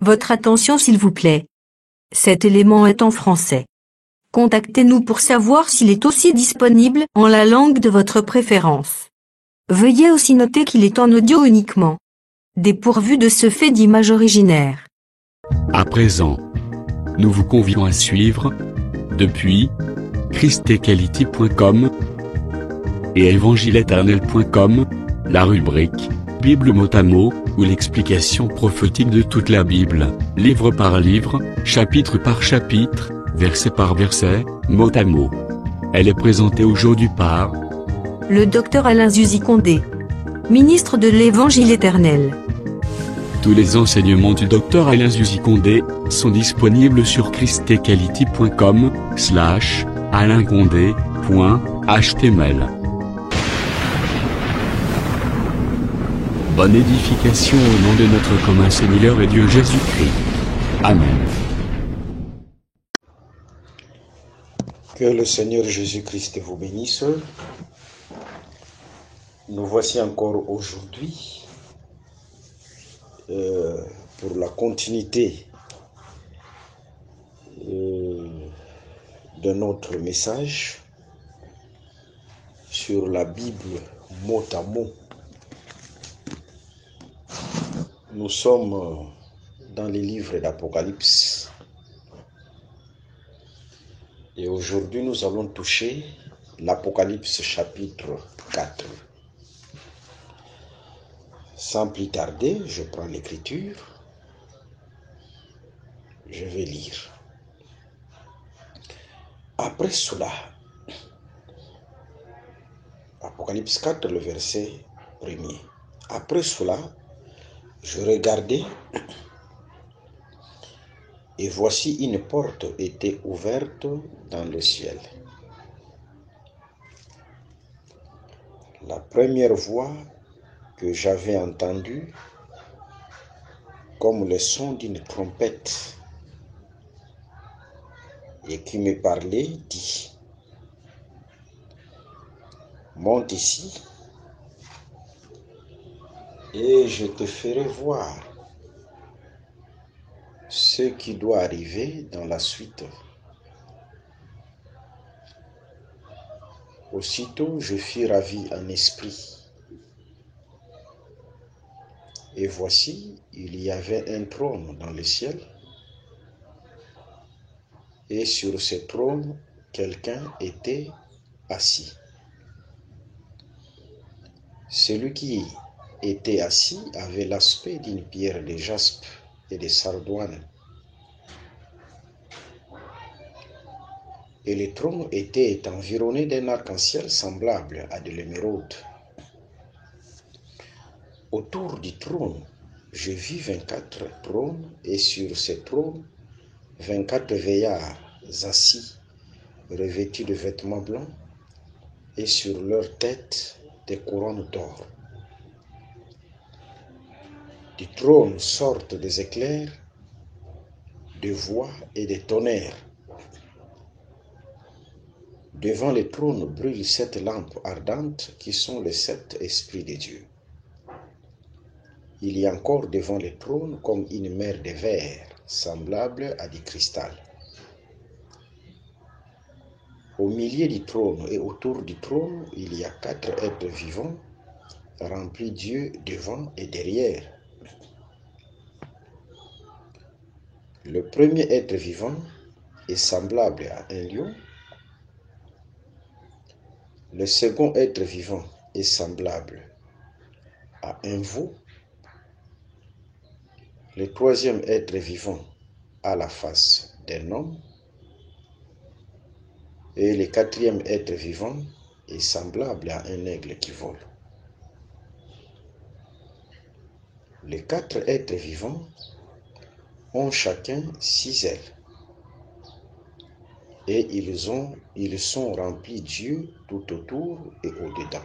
Votre attention s'il vous plaît. Cet élément est en français. Contactez-nous pour savoir s'il est aussi disponible en la langue de votre préférence. Veuillez aussi noter qu'il est en audio uniquement, dépourvu de ce fait d'image originaire. À présent, nous vous convions à suivre, depuis christequality.com et évangile-éternel.com, la rubrique Bible mot à mot, ou l'explication prophétique de toute la Bible, livre par livre, chapitre par chapitre, verset par verset, mot à mot. Elle est présentée aujourd'hui par le docteur Alain Zuzi-Condé, ministre de l'Évangile éternel. Tous les enseignements du docteur Alain Zuzi-Condé sont disponibles sur christequality.com/alaincondé.html. Bonne édification au nom de notre commun Seigneur et Dieu Jésus-Christ. Amen. Que le Seigneur Jésus-Christ vous bénisse. Nous voici encore aujourd'hui pour la continuité de notre message sur la Bible mot à mot. Nous sommes dans les livres d'Apocalypse et aujourd'hui nous allons toucher l'Apocalypse chapitre 4. Sans plus tarder, je prends l'écriture, je vais lire. Après cela, Apocalypse 4, le verset 1er. Après cela, je regardai, et voici une porte était ouverte dans le ciel. La première voix que j'avais entendue, comme le son d'une trompette, et qui me parlait, dit: monte ici, et je te ferai voir ce qui doit arriver dans la suite. Aussitôt, je fus ravi en esprit. Et voici, il y avait un trône dans le ciel, et sur ce trône, quelqu'un était assis. Celui qui était assis avait l'aspect d'une pierre de jaspe et de sardoine. Et le trône était environné d'un arc-en-ciel semblable à de l'émeraude. Autour du trône, je vis 24 trônes, et sur ces trônes, 24 vieillards assis, revêtus de vêtements blancs, et sur leurs têtes des couronnes d'or. Du trône sortent des éclairs, des voix et des tonnerres. Devant le trône brûlent 7 lampes ardentes qui sont les 7 esprits de Dieu. Il y a encore devant le trône comme une mer de verre, semblable à du cristal. Au milieu du trône et autour du trône, il y a 4 êtres vivants, remplis d'yeux devant et derrière. Le premier être vivant est semblable à un lion. Le second être vivant est semblable à un veau. Le troisième être vivant a la face d'un homme. Et le quatrième être vivant est semblable à un aigle qui vole. Les 4 êtres vivants ont chacun 6 ailes. Et ils sont remplis d'yeux tout autour et au-dedans.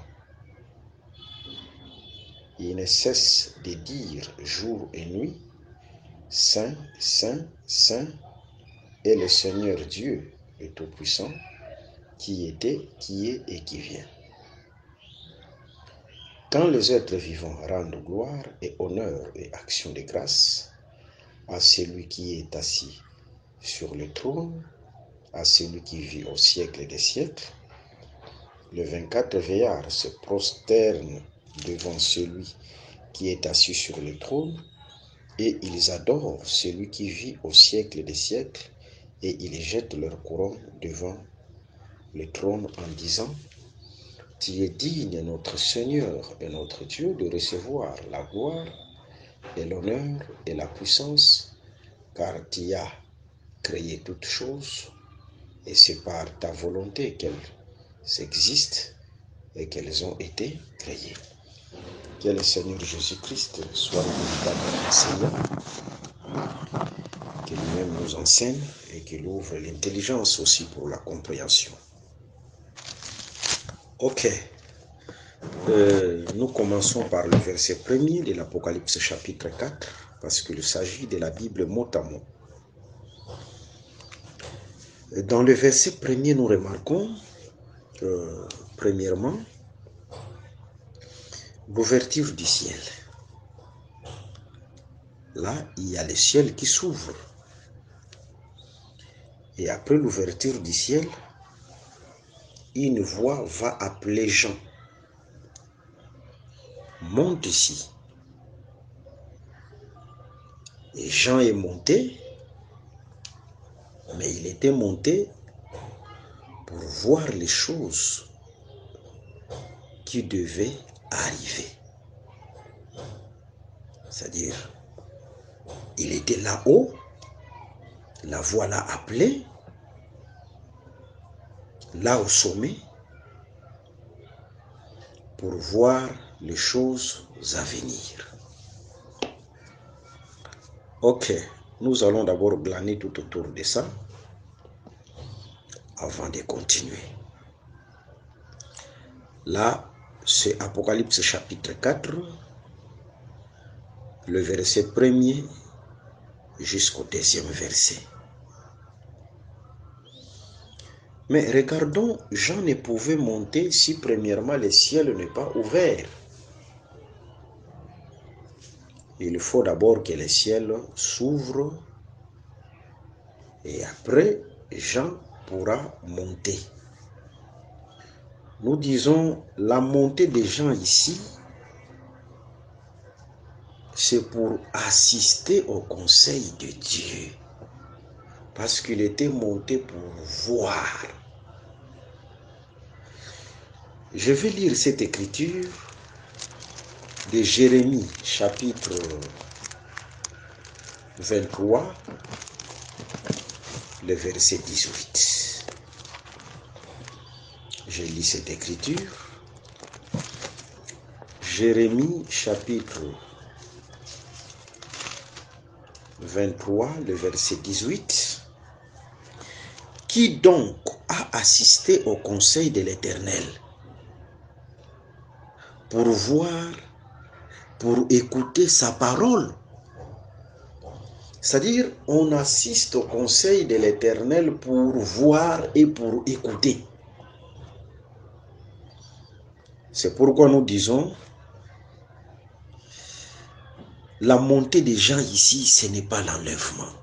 Ils ne cessent de dire jour et nuit: Saint, Saint, Saint est le Seigneur Dieu, le Tout-Puissant, qui était, qui est et qui vient. Quand les êtres vivants rendent gloire et honneur et action de grâce à celui qui est assis sur le trône, à celui qui vit au siècle des siècles. Les 24 vieillards se prosternent devant celui qui est assis sur le trône et ils adorent celui qui vit au siècle des siècles et ils jettent leur couronne devant le trône en disant: Tu es digne, notre Seigneur et notre Dieu, de recevoir la gloire et l'honneur et la puissance, car tu as créé toutes choses et c'est par ta volonté qu'elles existent et qu'elles ont été créées. Que le Seigneur Jésus-Christ soit le véritable enseignant, qu'il lui-même nous enseigne et qu'il ouvre l'intelligence aussi pour la compréhension. Ok, nous commençons par le verset 1er de l'Apocalypse chapitre 4, parce qu'il s'agit de la Bible mot à mot. Dans le verset 1er, nous remarquons, premièrement, l'ouverture du ciel. Là, il y a le ciel qui s'ouvre. Et après l'ouverture du ciel, une voix va appeler Jean. Monte ici. Et Jean est monté, mais il était monté pour voir les choses qui devaient arriver. C'est-à-dire, il était là-haut, la voix l'a appelé, là au sommet, pour voir les choses à venir. Ok, nous allons d'abord glaner tout autour de ça, avant de continuer. Là, c'est Apocalypse chapitre 4, le verset 1er jusqu'au 2e verset. Mais regardons, Jean ne pouvait monter si premièrement le ciel n'est pas ouvert. Il faut d'abord que le ciel s'ouvre et après Jean pourra monter. Nous disons la montée des Jean ici, c'est pour assister au conseil de Dieu. Parce qu'il était monté pour voir. Je vais lire cette écriture de Jérémie, chapitre 23, le verset 18. Je lis cette écriture. Jérémie, chapitre 23, le verset 18. Qui donc a assisté au conseil de l'Éternel pour voir, pour écouter sa parole? C'est-à-dire, on assiste au conseil de l'Éternel pour voir et pour écouter. C'est pourquoi nous disons, la montée des gens ici, ce n'est pas l'enlèvement.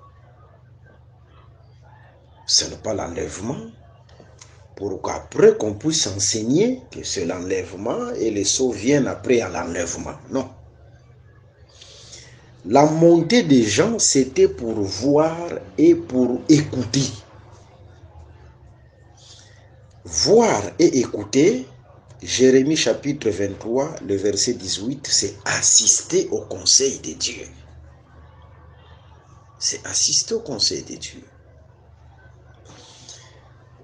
Ce n'est pas l'enlèvement pour qu'après qu'on puisse enseigner que c'est l'enlèvement et les sauts viennent après à l'enlèvement. Non. La montée des gens, c'était pour voir et pour écouter. Voir et écouter, Jérémie chapitre 23, le verset 18, c'est assister au conseil de Dieu. C'est assister au conseil de Dieu.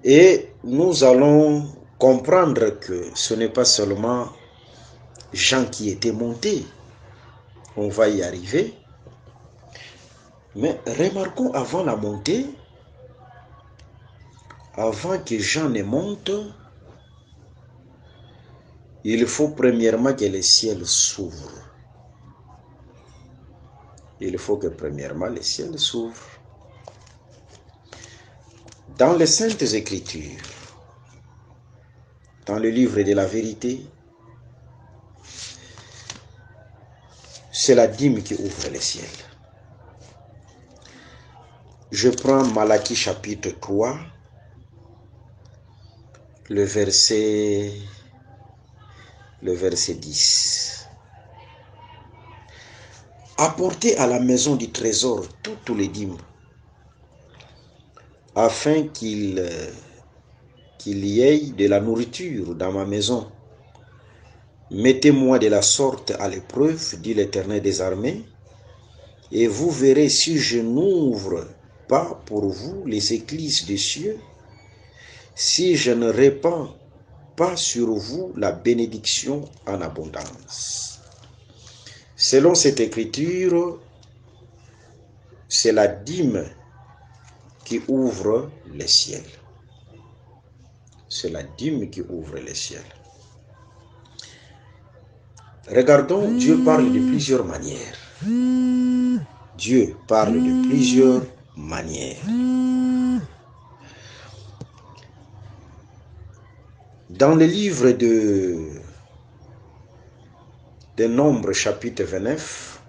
Et nous allons comprendre que ce n'est pas seulement Jean qui était monté. On va y arriver. Mais remarquons avant la montée, avant que Jean ne monte, il faut premièrement que le ciel s'ouvre. Il faut que premièrement le ciel s'ouvre. Dans les Saintes Écritures, dans le livre de la vérité, c'est la dîme qui ouvre le ciel. Je prends Malachie chapitre 3, le verset 10. Apportez à la maison du trésor toutes les dîmes, afin qu'il y ait de la nourriture dans ma maison. Mettez-moi de la sorte à l'épreuve, dit l'Éternel des armées, et vous verrez si je n'ouvre pas pour vous les écluses des cieux, si je ne répands pas sur vous la bénédiction en abondance. Selon cette écriture, c'est la dîme qui ouvre les ciels. C'est la dîme qui ouvre les ciels. Regardons, Dieu parle de plusieurs manières. Dieu parle de plusieurs manières. Dans le livre de Nombres, chapitre 29,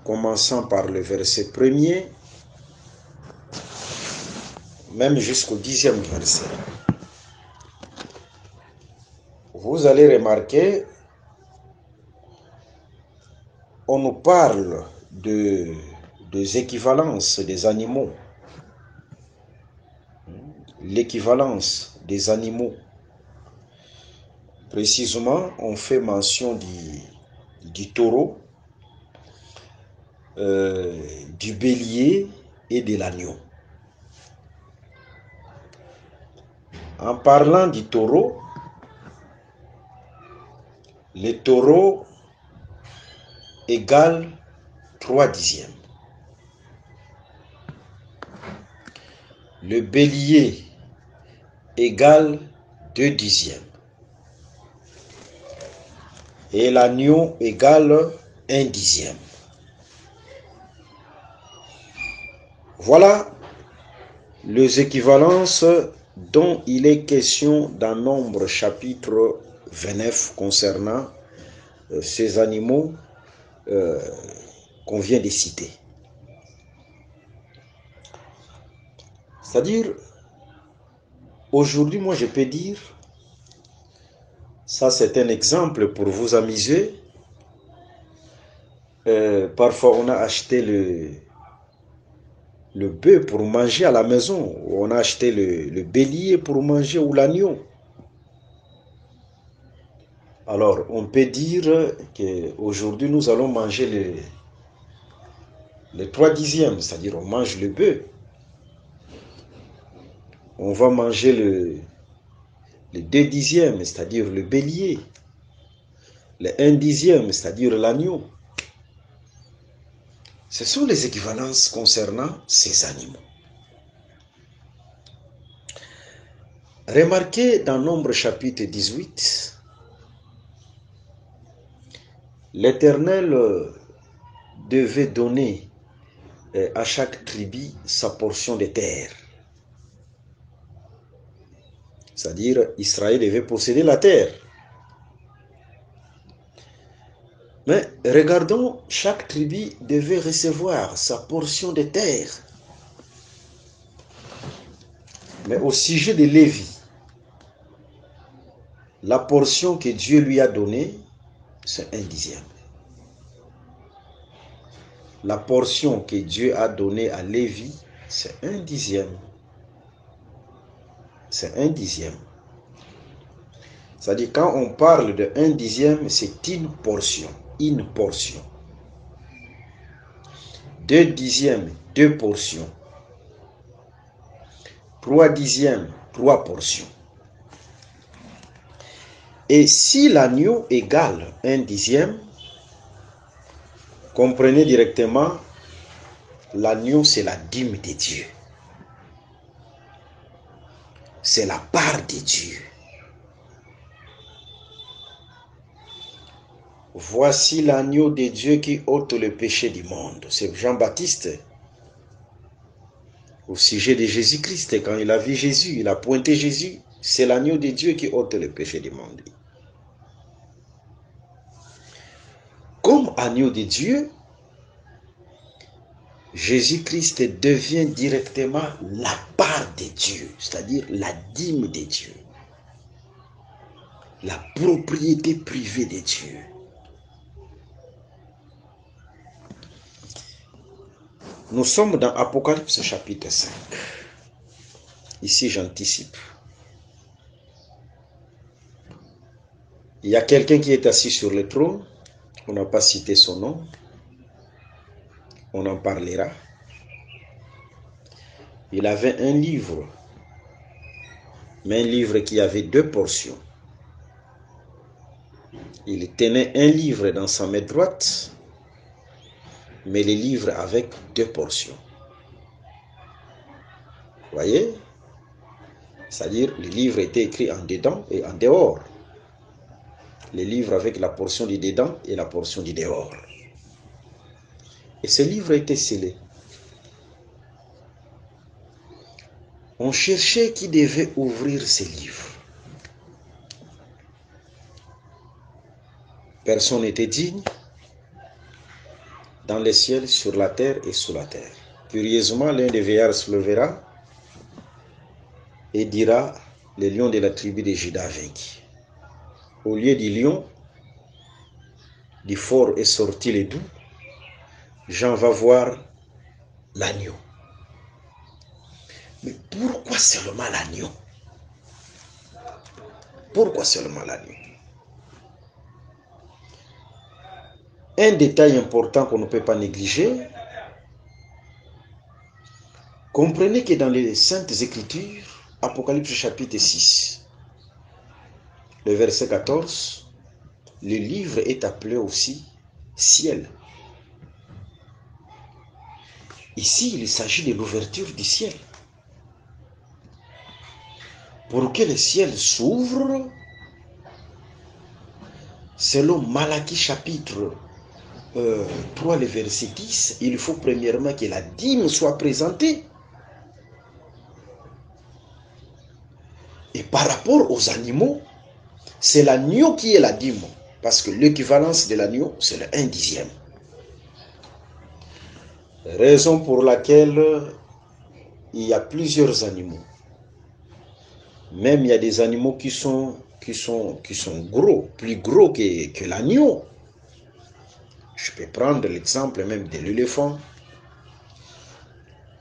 commençant par le verset 1er, même jusqu'au 10e verset, vous allez remarquer, on nous parle des équivalences des animaux. L'équivalence des animaux. Précisément, on fait mention du taureau, du bélier et de l'agneau. En parlant du taureau, le taureau égale 3/10. Le bélier égale 2/10. Et l'agneau égale 1/10. Voilà les équivalences dont il est question dans Nombres chapitre 29 concernant ces animaux qu'on vient de citer. C'est-à-dire, aujourd'hui, moi je peux dire, ça c'est un exemple pour vous amuser. Parfois on a acheté le bœuf pour manger à la maison, on a acheté le bélier pour manger ou l'agneau. Alors on peut dire qu'aujourd'hui nous allons manger le 3/10, c'est-à-dire on mange le bœuf. On va manger le 2/10, c'est-à-dire le bélier. Le 1/10, c'est-à-dire l'agneau. Ce sont les équivalences concernant ces animaux. Remarquez dans Nombre chapitre 18, l'Éternel devait donner à chaque tribu sa portion de terre. C'est-à-dire, Israël devait posséder la terre. Mais regardons, chaque tribu devait recevoir sa portion de terre. Mais au sujet de Lévi, la portion que Dieu lui a donnée, c'est 1/10. La portion que Dieu a donnée à Lévi, c'est 1/10. C'est 1/10. C'est-à-dire, quand on parle de 1/10, c'est une portion. Une portion. 2/10, 2 portions. 3/10, 3 portions. Et si l'agneau égale 1/10, comprenez directement, l'agneau c'est la dîme de Dieu. C'est la part de Dieu. Voici l'agneau de Dieu qui ôte le péché du monde. C'est Jean-Baptiste. Au sujet de Jésus-Christ, quand il a vu Jésus, il a pointé Jésus. C'est l'agneau de Dieu qui ôte le péché du monde. Comme agneau de Dieu, Jésus-Christ devient directement la part de Dieu, c'est-à-dire la dîme de Dieu, la propriété privée de Dieu. Nous sommes dans Apocalypse chapitre 5. Ici, j'anticipe. Il y a quelqu'un qui est assis sur le trône. On n'a pas cité son nom. On en parlera. Il avait un livre, mais un livre qui avait deux portions. Il tenait un livre dans sa main droite, mais le livre avec deux portions. Vous voyez? C'est-à-dire, le livre était écrit en dedans et en dehors. Le livre avec la portion du dedans et la portion du dehors. Et ce livre était scellé. On cherchait qui devait ouvrir ce livre. Personne n'était digne dans les ciels, sur la terre et sous la terre. Curieusement, l'un des veillards se levera et dira, le lion de la tribu de Juda vaincu. Au lieu du lion, du fort est sorti le doux. Jean va voir l'agneau. Mais pourquoi seulement l'agneau? Pourquoi seulement l'agneau? Un détail important qu'on ne peut pas négliger. Comprenez que dans les Saintes Écritures, Apocalypse chapitre 6, le verset 14, le livre est appelé aussi ciel. Ici, il s'agit de l'ouverture du ciel. Pour que le ciel s'ouvre, selon Malachie chapitre 3, le verset 10, il faut premièrement que la dîme soit présentée. Et par rapport aux animaux, c'est l'agneau qui est la dîme. Parce que l'équivalence de l'agneau, c'est le 1/10. Raison pour laquelle il y a plusieurs animaux. Même il y a des animaux qui sont gros, plus gros que l'agneau. Je peux prendre l'exemple même de l'éléphant.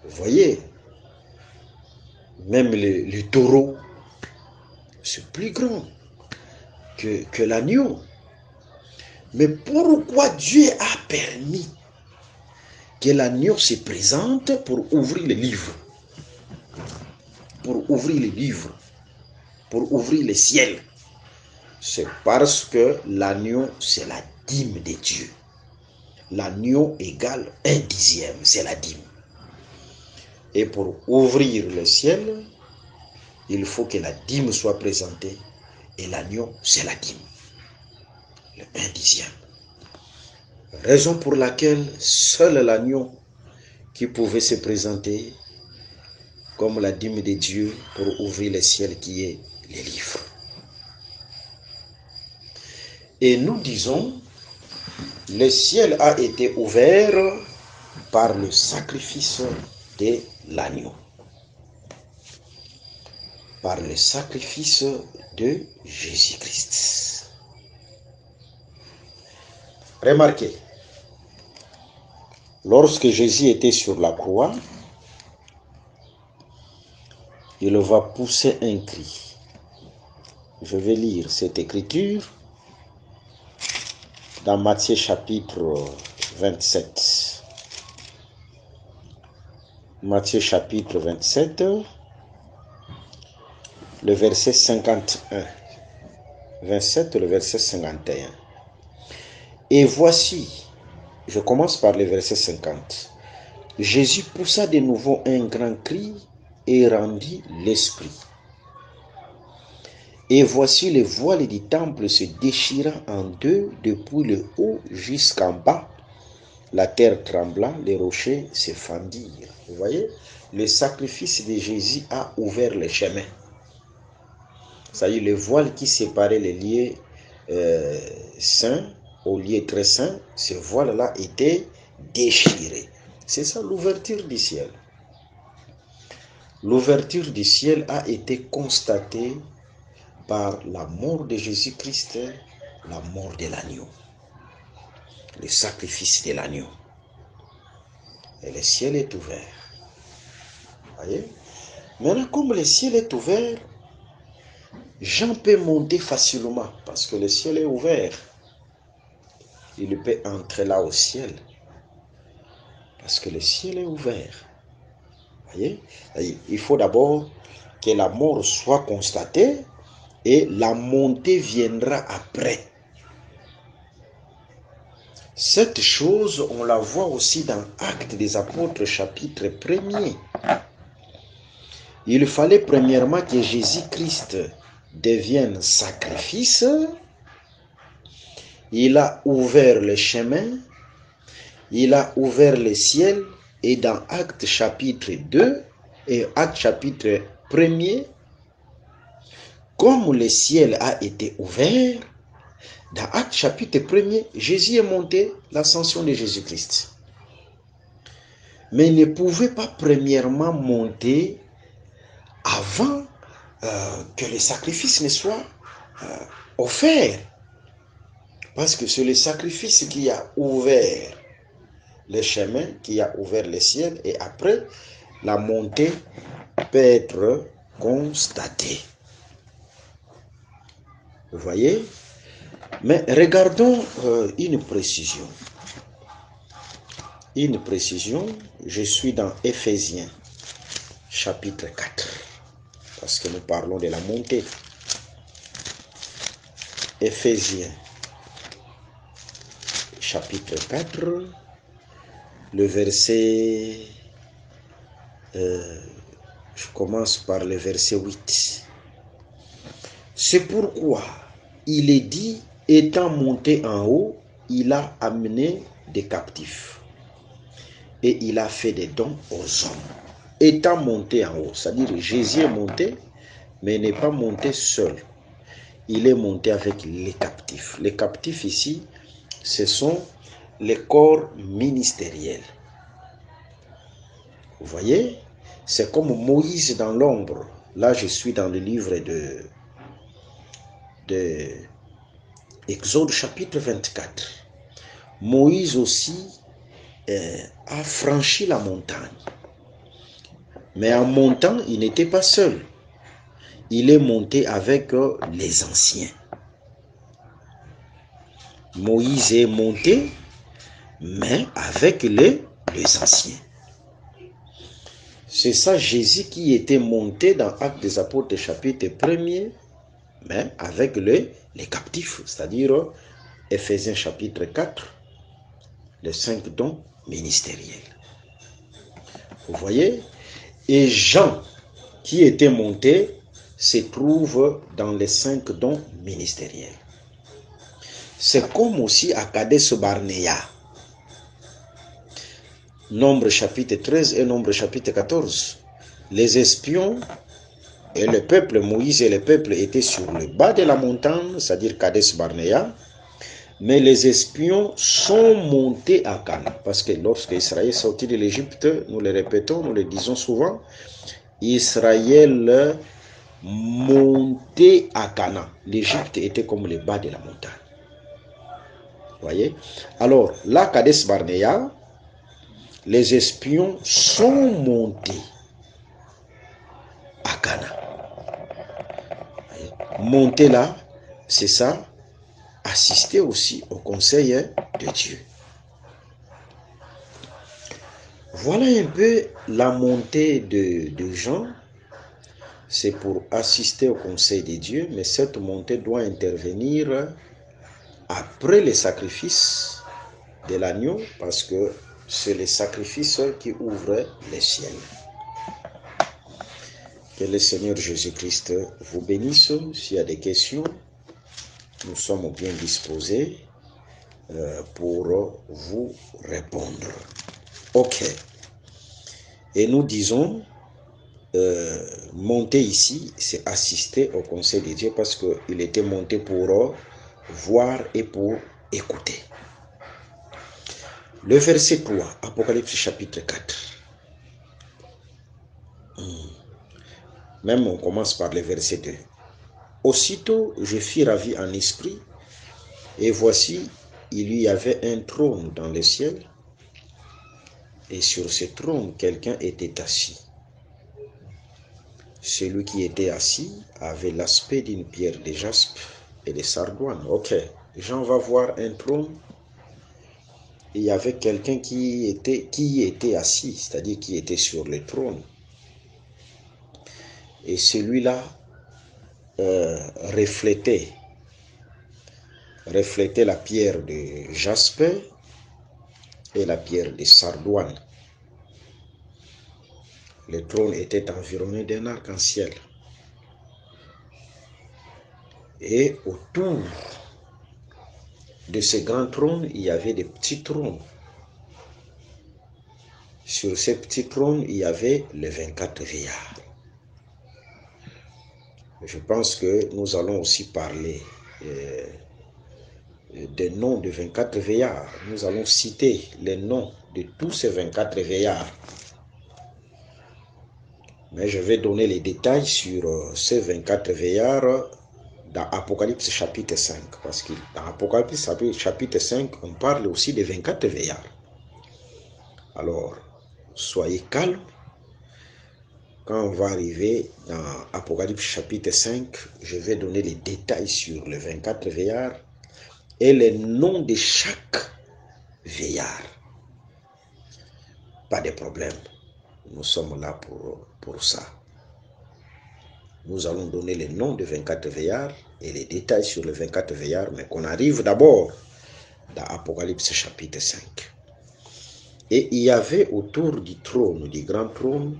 Vous voyez, même le taureau, c'est plus grand que l'agneau. Mais pourquoi Dieu a permis que l'agneau se présente pour ouvrir le livre? Pour ouvrir le livre, pour ouvrir le ciel. C'est parce que l'agneau, c'est la dîme de Dieu. L'agneau égale 1/10, c'est la dîme. Et pour ouvrir le ciel, il faut que la dîme soit présentée. Et l'agneau, c'est la dîme. Le 1/10. Raison pour laquelle seul l'agneau qui pouvait se présenter comme la dîme de Dieu pour ouvrir le ciel qui est le livre. Et nous disons, le ciel a été ouvert par le sacrifice de l'agneau. Par le sacrifice de Jésus-Christ. Remarquez, lorsque Jésus était sur la croix, il va pousser un cri. Je vais lire cette écriture dans Matthieu chapitre 27. Matthieu chapitre 27, le verset 51. 27, le verset 51. Et voici, je commence par le verset 50. Jésus poussa de nouveau un grand cri et rendit l'esprit. Et voici le voile du temple se déchira en deux depuis le haut jusqu'en bas. La terre trembla, les rochers se fendirent. Vous voyez, le sacrifice de Jésus a ouvert le chemin. C'est-à-dire le voile qui séparait les lieux saints au lieu très saint, ce voile-là était déchiré. C'est ça l'ouverture du ciel. L'ouverture du ciel a été constatée par la mort de Jésus-Christ, la mort de l'agneau, le sacrifice de l'agneau. Et le ciel est ouvert. Voyez? Maintenant, comme le ciel est ouvert, Jean peut monter facilement parce que le ciel est ouvert. Il peut entrer là au ciel parce que le ciel est ouvert. Voyez? Il faut d'abord que la mort soit constatée et la montée viendra après. Cette chose, on la voit aussi dans Actes des Apôtres, chapitre 1er. Il fallait premièrement que Jésus-Christ devienne sacrifice. Il a ouvert le chemin, il a ouvert le ciel, et dans Actes chapitre 2 et Actes chapitre 1er, comme le ciel a été ouvert, dans Actes chapitre 1er, Jésus est monté, l'ascension de Jésus-Christ. Mais il ne pouvait pas premièrement monter avant que le sacrifice ne soit offert. Parce que c'est le sacrifice qui a ouvert le chemin, qui a ouvert le ciel, et après, la montée peut être constatée. Vous voyez? Mais regardons une précision. Une précision, je suis dans Éphésiens, chapitre 4, parce que nous parlons de la montée. Éphésiens, chapitre 4, le verset, je commence par le verset 8. C'est pourquoi il est dit, étant monté en haut, il a amené des captifs et il a fait des dons aux hommes. Étant monté en haut, c'est-à-dire Jésus est monté, mais il n'est pas monté seul. Il est monté avec les captifs. Les captifs ici, ce sont les corps ministériels. Vous voyez, c'est comme Moïse dans l'ombre. Là, je suis dans le livre de Exode chapitre 24. Moïse aussi a franchi la montagne. Mais en montant, il n'était pas seul. Il est monté avec les anciens. Moïse est monté, mais avec les anciens. C'est ça Jésus qui était monté dans Actes des Apôtres chapitre 1er, mais avec les captifs, c'est-à-dire Éphésiens chapitre 4, les 5 dons ministériels. Vous voyez? Et Jean, qui était monté, se trouve dans les 5 dons ministériels. C'est comme aussi à Kadesh Barnéa. Nombre chapitre 13 et Nombre chapitre 14. Les espions et le peuple, Moïse et le peuple étaient sur le bas de la montagne, c'est-à-dire Kadesh Barnéa. Mais les espions sont montés à Canaan. Parce que lorsque Israël sortit de l'Égypte, nous le répétons, nous le disons souvent, Israël montait à Canaan. L'Égypte était comme le bas de la montagne. Vous voyez? Alors, là, Kadesh Barnéa, les espions sont montés à Canaan. Monter là, c'est ça, assister aussi au conseil de Dieu. Voilà un peu la montée de Jean. C'est pour assister au conseil de Dieu, mais cette montée doit intervenir après le sacrifice de l'agneau, parce que c'est le sacrifice qui ouvre les ciels. Que le Seigneur Jésus-Christ vous bénisse. S'il y a des questions, nous sommes bien disposés pour vous répondre. Ok. Et nous disons, monter ici, c'est assister au conseil de Dieu, parce qu'il était monté pour voir et pour écouter. Le verset 3, Apocalypse chapitre 4. Même on commence par le verset 2. Aussitôt, je fus ravi en esprit, et voici, il y avait un trône dans le ciel, et sur ce trône, quelqu'un était assis. Celui qui était assis avait l'aspect d'une pierre de jaspe et de sardoine. Ok, Jean va voir un trône. Il y avait quelqu'un qui était assis, c'est-à-dire qui était sur le trône. Et celui-là reflétait la pierre de jaspe et la pierre de sardoine. Le trône était environné d'un arc-en-ciel. Et autour de ce grand trône, il y avait des petits trônes. Sur ces petits trônes, il y avait les 24 vieillards. Je pense que nous allons aussi parler des noms de 24 vieillards. Nous allons citer les noms de tous ces 24 vieillards. Mais je vais donner les détails sur ces 24 vieillards dans Apocalypse chapitre 5. Parce que dans Apocalypse chapitre 5, on parle aussi des 24 vieillards. Alors, soyez calmes. Quand on va arriver dans Apocalypse chapitre 5, je vais donner les détails sur les 24 vieillards et les noms de chaque vieillard. Pas de problème. Nous sommes là pour ça. Nous allons donner les noms de 24 vieillards et les détails sur les 24 vieillards, mais qu'on arrive d'abord dans Apocalypse chapitre 5. Et il y avait autour du trône, du grand trône,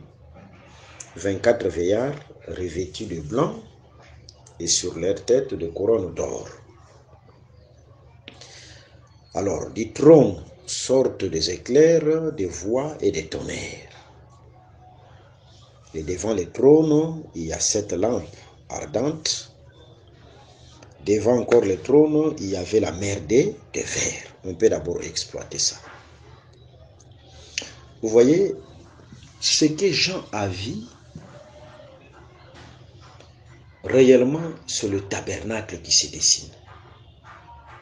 24 vieillards revêtus de blanc et sur leur tête de couronnes d'or. Alors, du trône sortent des éclairs, des voix et des tonnerres. Et devant le trône, il y a 7 lampes ardentes. Devant encore le trône, il y avait la mer de verre. On peut d'abord exploiter ça. Vous voyez, ce que Jean a vu, réellement, c'est le tabernacle qui se dessine.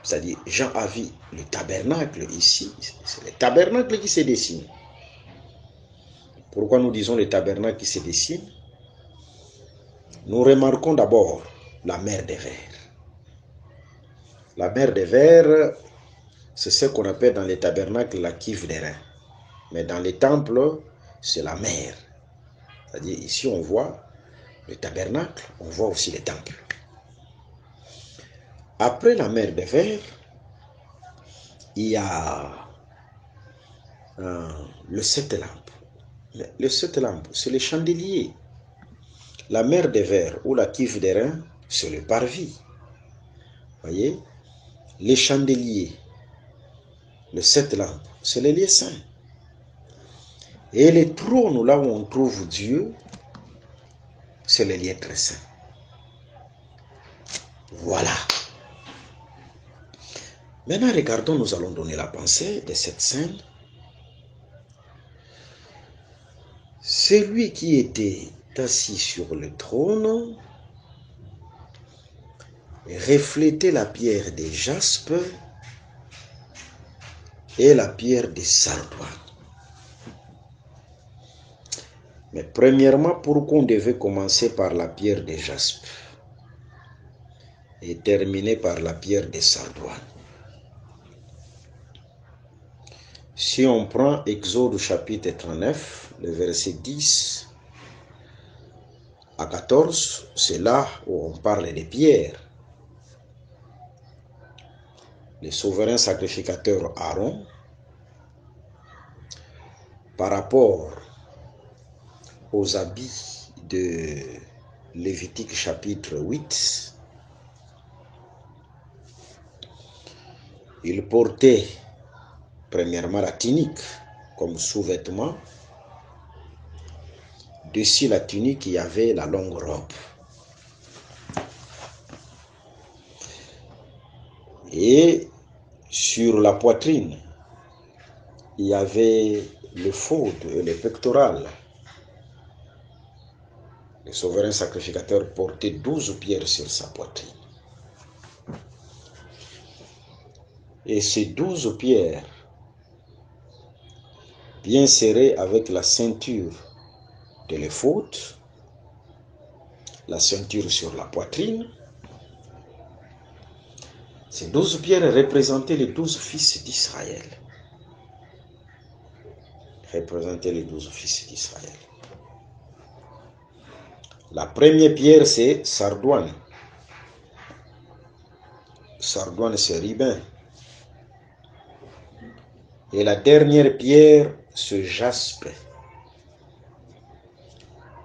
C'est-à-dire, Jean a vu le tabernacle ici, c'est le tabernacle qui se dessine. Pourquoi nous disons le tabernacle qui se dessine? Nous remarquons d'abord la mer de verre. La mer de verre, c'est ce qu'on appelle dans les tabernacles la cuve d'airain. Mais dans les temples, c'est la mer. C'est-à-dire, ici, on voit le tabernacle, on voit aussi les temples. Après la mer de verre, il y a le 7 lampes. Le 7 lampes, c'est les chandeliers. La mer de verre ou la cuve d'airain, c'est le parvis. Voyez, les chandeliers, le 7 lampes, c'est les lieux saints. Et les trônes là où on trouve Dieu, c'est les lieux très saints. Voilà. Maintenant, regardons, nous allons donner la pensée de cette scène. Celui qui était assis sur le trône reflétait la pierre de jaspe et la pierre de sardoine. Mais premièrement, pourquoi on devait commencer par la pierre de jaspe et terminer par la pierre de sardoine? Si on prend Exode chapitre 39, le verset 10 à 14, c'est là où on parle des pierres. Le souverain sacrificateur Aaron, par rapport aux habits de Lévitique chapitre 8, il portait premièrement la tunique comme sous-vêtement. Dessus la tunique, il y avait la longue robe. Et sur la poitrine, il y avait le faute et le pectoral. Le souverain sacrificateur portait 12 pierres sur sa poitrine. Et ces 12 pierres, bien serrées avec la ceinture de l'éphod, la ceinture sur la poitrine, ces 12 pierres représentaient les 12 fils d'Israël. Représentaient les 12 fils d'Israël. La première pierre, c'est sardoine. Sardoine, c'est rubin. Et la dernière pierre, c'est jaspe.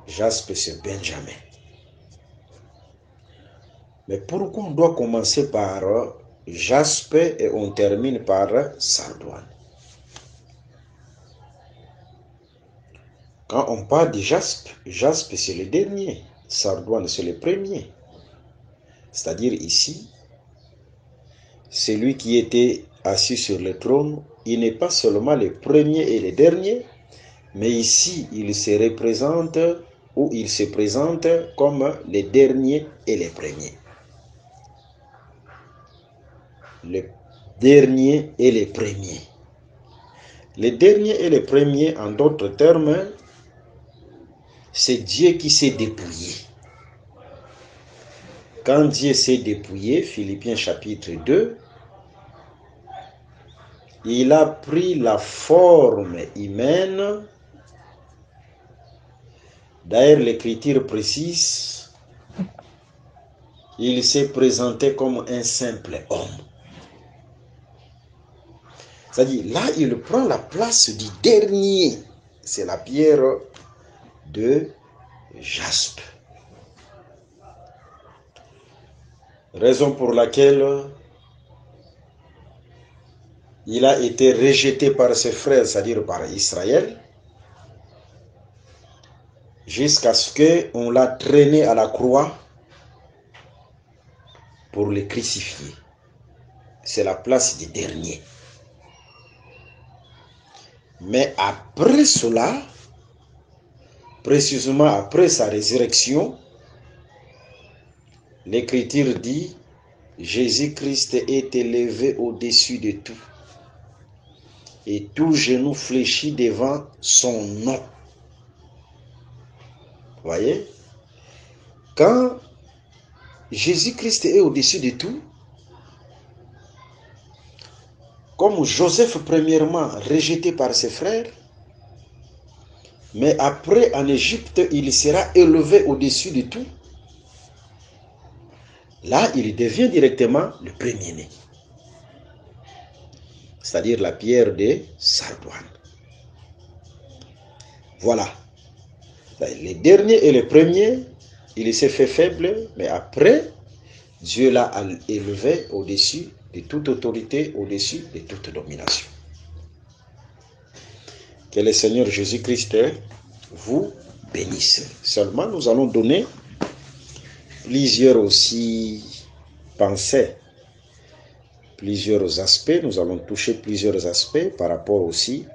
Jaspe, c'est Benjamin. Mais pourquoi on doit commencer par jaspe et on termine par sardoine? Quand on parle de jaspe, jaspe c'est le dernier, sardoine c'est le premier. C'est-à-dire ici, celui qui était assis sur le trône, il n'est pas seulement le premier et le dernier, mais ici il se représente ou il se présente comme le dernier et le premier. Le dernier et le premier. Le dernier et le premier, en d'autres termes, c'est Dieu qui s'est dépouillé. Quand Dieu s'est dépouillé, Philippiens chapitre 2, il a pris la forme humaine. D'ailleurs, l'écriture précise, il s'est présenté comme un simple homme. C'est-à-dire, là, il prend la place du dernier. C'est la pierre de jaspe. Raison pour laquelle il a été rejeté par ses frères, c'est-à-dire par Israël, jusqu'à ce qu'on l'a traîné à la croix pour le crucifier. C'est la place du dernier. Mais après cela, précisément après sa résurrection, l'Écriture dit, Jésus-Christ est élevé au-dessus de tout, et tout genou fléchit devant son nom. Vous voyez? Quand Jésus-Christ est au-dessus de tout, comme Joseph premièrement rejeté par ses frères, mais après en Égypte, il sera élevé au-dessus de tout. Là, il devient directement le premier-né. C'est-à-dire la pierre de sardoine. Voilà. Le dernier et le premier, il s'est fait faible, mais après, Dieu l'a élevé au-dessus de toute autorité, au-dessus de toute domination. Que le Seigneur Jésus-Christ vous bénisse. Seulement, nous allons donner plusieurs aussi pensées, plusieurs aspects. Nous allons toucher plusieurs aspects par rapport aussi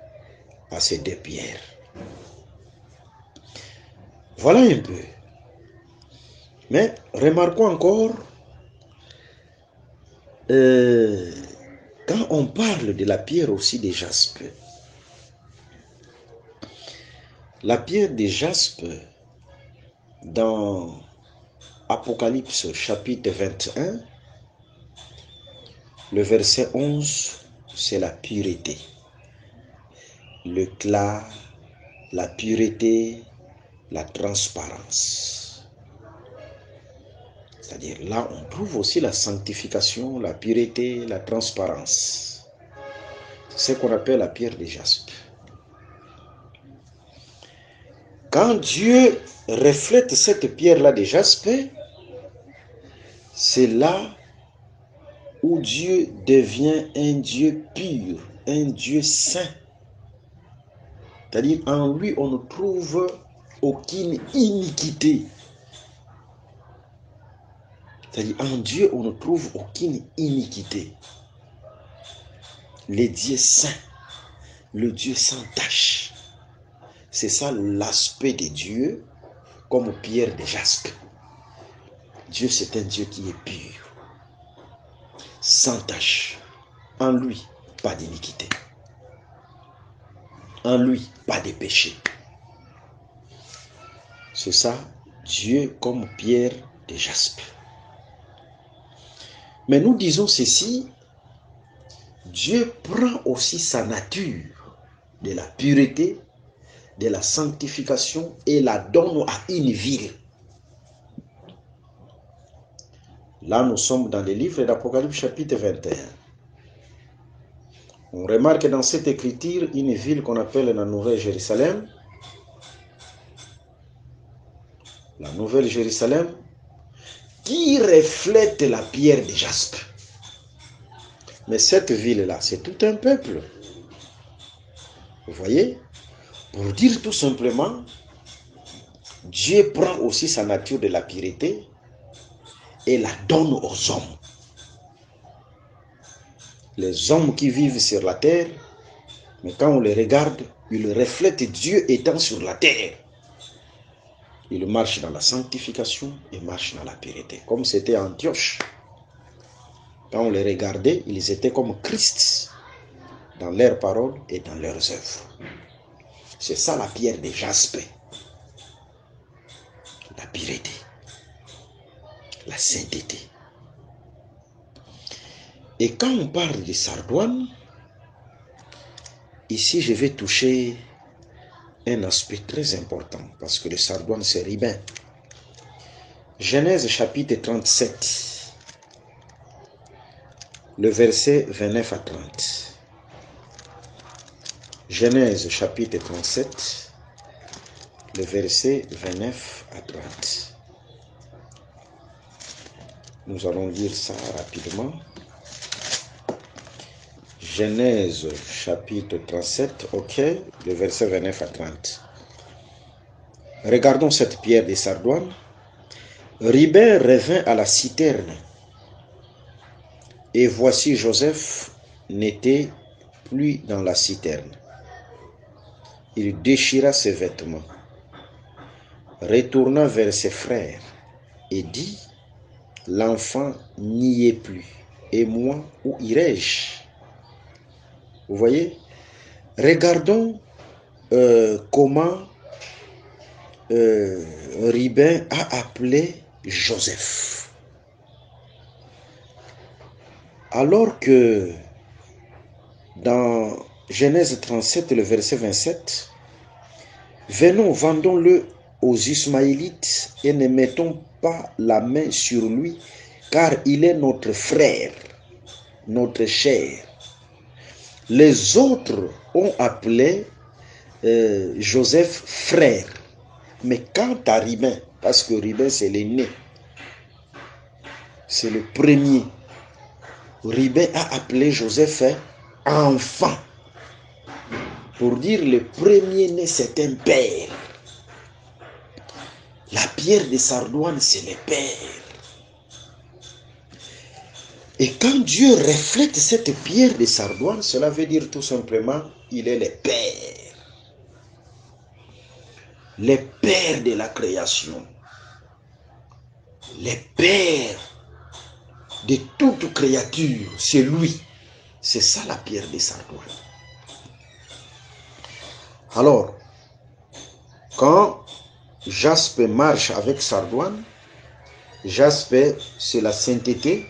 à ces deux pierres. Voilà un peu. Mais remarquons encore, quand on parle de la pierre aussi de jaspe, la pierre de jaspe, dans Apocalypse chapitre 21, le verset 11, c'est la pureté. L'éclat, la pureté, la transparence. C'est-à-dire là, on trouve aussi la sanctification, la pureté, la transparence. C'est ce qu'on appelle la pierre de jaspe. Quand Dieu reflète cette pierre-là de jaspe, c'est là où Dieu devient un Dieu pur, un Dieu saint. C'est-à-dire en lui, on ne trouve aucune iniquité. C'est-à-dire en Dieu, on ne trouve aucune iniquité. Le Dieu saint, le Dieu sans tache. C'est ça l'aspect de Dieu comme pierre de jaspe. Dieu, c'est un Dieu qui est pur, sans tache. En lui, pas d'iniquité. En lui, pas de péché. C'est ça, Dieu comme pierre de jaspe. Mais nous disons ceci, Dieu prend aussi sa nature de la pureté, de la sanctification et la donne à une ville. Là, nous sommes dans le livre d'Apocalypse chapitre 21. On remarque dans cette écriture une ville qu'on appelle la Nouvelle Jérusalem. La Nouvelle Jérusalem qui reflète la pierre de jaspe. Mais cette ville-là, c'est tout un peuple. Vous voyez? Pour dire tout simplement, Dieu prend aussi sa nature de la pureté et la donne aux hommes. Les hommes qui vivent sur la terre, mais quand on les regarde, ils reflètent Dieu étant sur la terre. Ils marchent dans la sanctification et marchent dans la pureté. Comme c'était Antioche. Quand on les regardait, ils étaient comme Christ dans leurs paroles et dans leurs œuvres. C'est ça la pierre de jaspe. La pureté. La sainteté. Et quand on parle de sardoine, ici je vais toucher un aspect très important, parce que le sardoine c'est ribin. Genèse chapitre 37, le verset 29 à 30. Genèse chapitre 37, le verset 29 à 30. Nous allons lire ça rapidement. Genèse chapitre 37, ok, le verset 29 à 30. Regardons cette pierre de sardoine. Ribin revint à la citerne, et voici Joseph n'était plus dans la citerne. Il déchira ses vêtements, retourna vers ses frères, et dit, l'enfant n'y est plus, et moi, où irai-je? Vous voyez? Regardons comment Ribin a appelé Joseph. Alors que dans Genèse 37, le verset 27, venons, vendons-le aux Ismaélites et ne mettons pas la main sur lui, car il est notre frère, notre chair. Les autres ont appelé Joseph frère. Mais quant à Ribin, parce que Ribin c'est l'aîné, c'est le premier, Ribin a appelé Joseph enfant. Pour dire le premier-né c'est un père. La pierre de sardoine c'est le père. Et quand Dieu reflète cette pierre de sardoine, cela veut dire tout simplement, il est le Père. Le Père de la création. Le Père de toute créature, c'est lui. C'est ça la pierre de sardoine. Alors, quand jaspe marche avec sardoine, jaspe c'est la sainteté,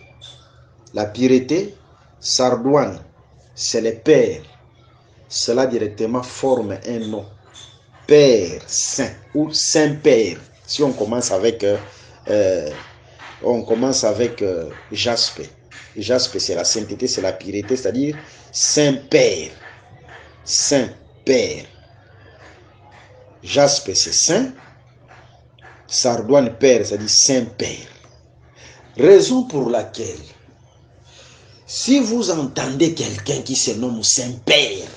la pureté, sardoine, c'est le Père. Cela directement forme un nom. Père Saint ou Saint-Père. Si on commence avec, jaspe. Jaspe, c'est la sainteté, c'est la pureté, c'est-à-dire Saint-Père. Saint-Père. Jaspe, c'est Saint. Sardoine, Père, c'est-à-dire Saint-Père. Raison pour laquelle, si vous entendez quelqu'un qui se nomme Saint-Père,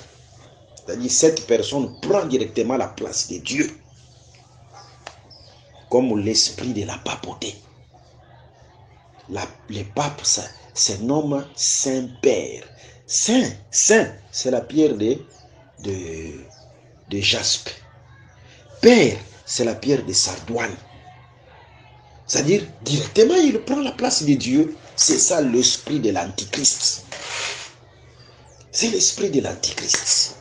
c'est-à-dire cette personne prend directement la place de Dieu, comme l'esprit de la papauté. Les papes se nomment Saint-Père. Saint, c'est la pierre de de jaspe. Père, c'est la pierre de sardoine. C'est-à-dire, directement, il prend la place de Dieu. C'est ça l'esprit de l'Antichrist. C'est l'esprit de l'Antichrist.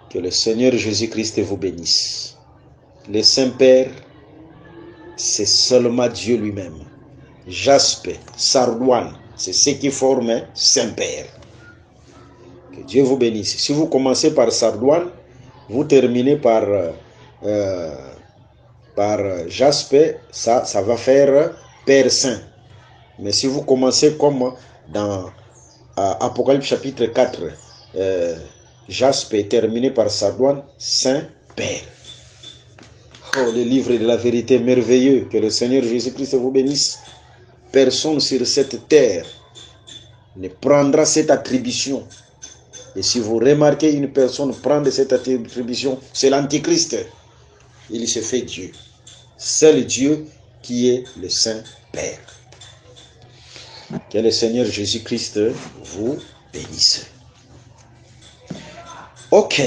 Que le Seigneur Jésus-Christ vous bénisse. Le Saint-Père, c'est seulement Dieu lui-même. Jaspe, sardoine, c'est ce qui forme Saint-Père. Que Dieu vous bénisse. Si vous commencez par sardoine, vous terminez par jaspe, ça va faire Père Saint. Mais si vous commencez comme dans Apocalypse chapitre 4, jaspe est terminé par sardoine, Saint-Père. Oh, le livre de la vérité merveilleux, que le Seigneur Jésus-Christ vous bénisse. Personne sur cette terre ne prendra cette attribution. Et si vous remarquez une personne prendre cette attribution, c'est l'Antichrist. Il se fait Dieu. C'est le Dieu qui est le Saint-Père. Que le Seigneur Jésus-Christ vous bénisse. Ok.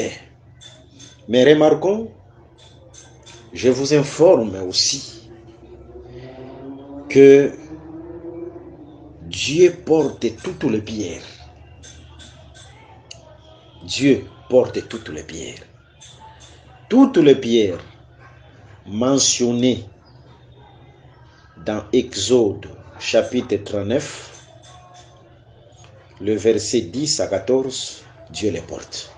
Mais remarquons, je vous informe aussi que Dieu porte toutes les pierres. Dieu porte toutes les pierres. Toutes les pierres mentionnées dans Exode chapitre 39, le verset 10 à 14, Dieu les porte.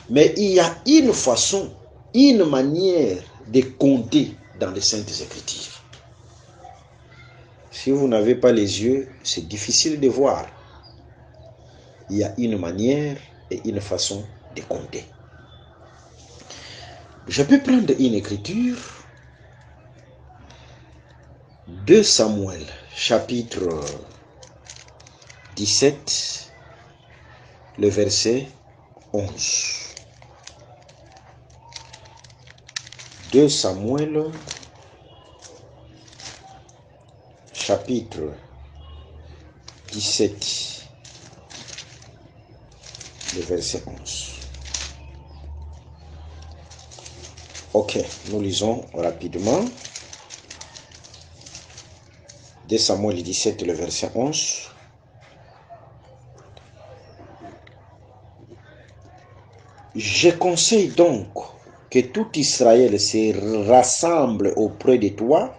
Mais il y a une façon, une manière de compter dans les Saintes Écritures. Si vous n'avez pas les yeux, c'est difficile de voir. Il y a une manière et une façon de compter. Je peux prendre une écriture, 2 Samuel, chapitre 17, le verset 11. 2 Samuel, chapitre 17, le verset 11. Ok, nous lisons rapidement. 2 Samuel 17, le verset 11. Je conseille donc que tout Israël se rassemble auprès de toi,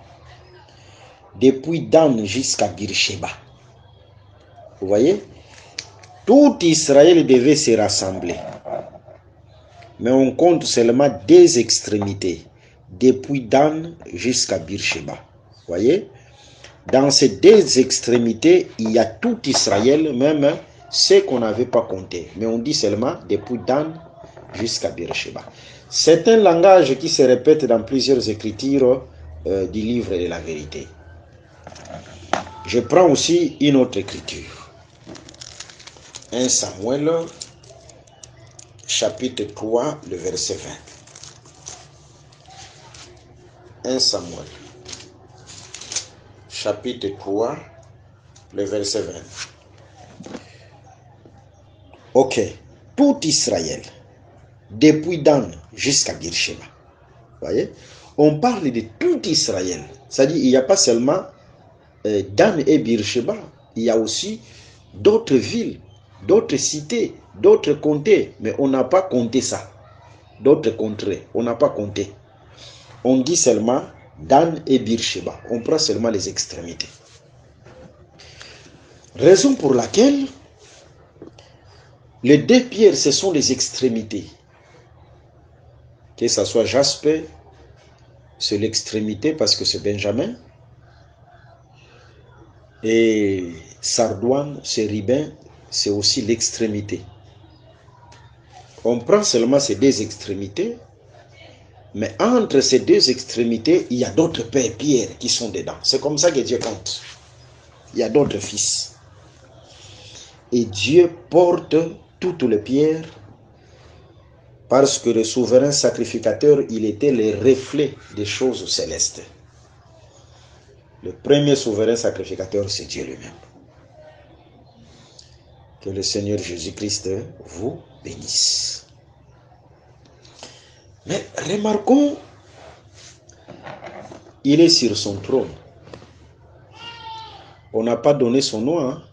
depuis Dan jusqu'à Beersheba. Vous voyez? Tout Israël devait se rassembler. Mais on compte seulement 2 extrémités, depuis Dan jusqu'à Beersheba. Vous voyez? Dans ces 2 extrémités, il y a tout Israël, même ceux qu'on n'avait pas compté. Mais on dit seulement depuis Dan jusqu'à Beersheba. C'est un langage qui se répète dans plusieurs écritures du livre de la vérité. Je prends aussi une autre écriture. 1 Samuel, chapitre 3, le verset 20. 1 Samuel, chapitre 3, le verset 20. Ok. Tout Israël, depuis Dan jusqu'à Beersheba. Voyez? On parle de tout Israël. C'est-à-dire il n'y a pas seulement Dan et Beersheba. Il y a aussi d'autres villes, d'autres cités, d'autres comtés. Mais on n'a pas compté ça. D'autres contrées. On n'a pas compté. On dit seulement Dan et Beersheba. On prend seulement les extrémités. Raison pour laquelle les 2 pierres, ce sont les extrémités. Que ce soit jaspe, c'est l'extrémité parce que c'est Benjamin. Et sardoine, c'est Ribin, c'est aussi l'extrémité. On prend seulement ces 2 extrémités, mais entre ces 2 extrémités, il y a d'autres pierres qui sont dedans. C'est comme ça que Dieu compte. Il y a d'autres fils. Et Dieu porte toutes les pierres parce que le souverain sacrificateur, il était le reflet des choses célestes. Le premier souverain sacrificateur, c'est Dieu lui-même. Que le Seigneur Jésus-Christ vous bénisse. Mais remarquons, il est sur son trône. On n'a pas donné son nom, hein?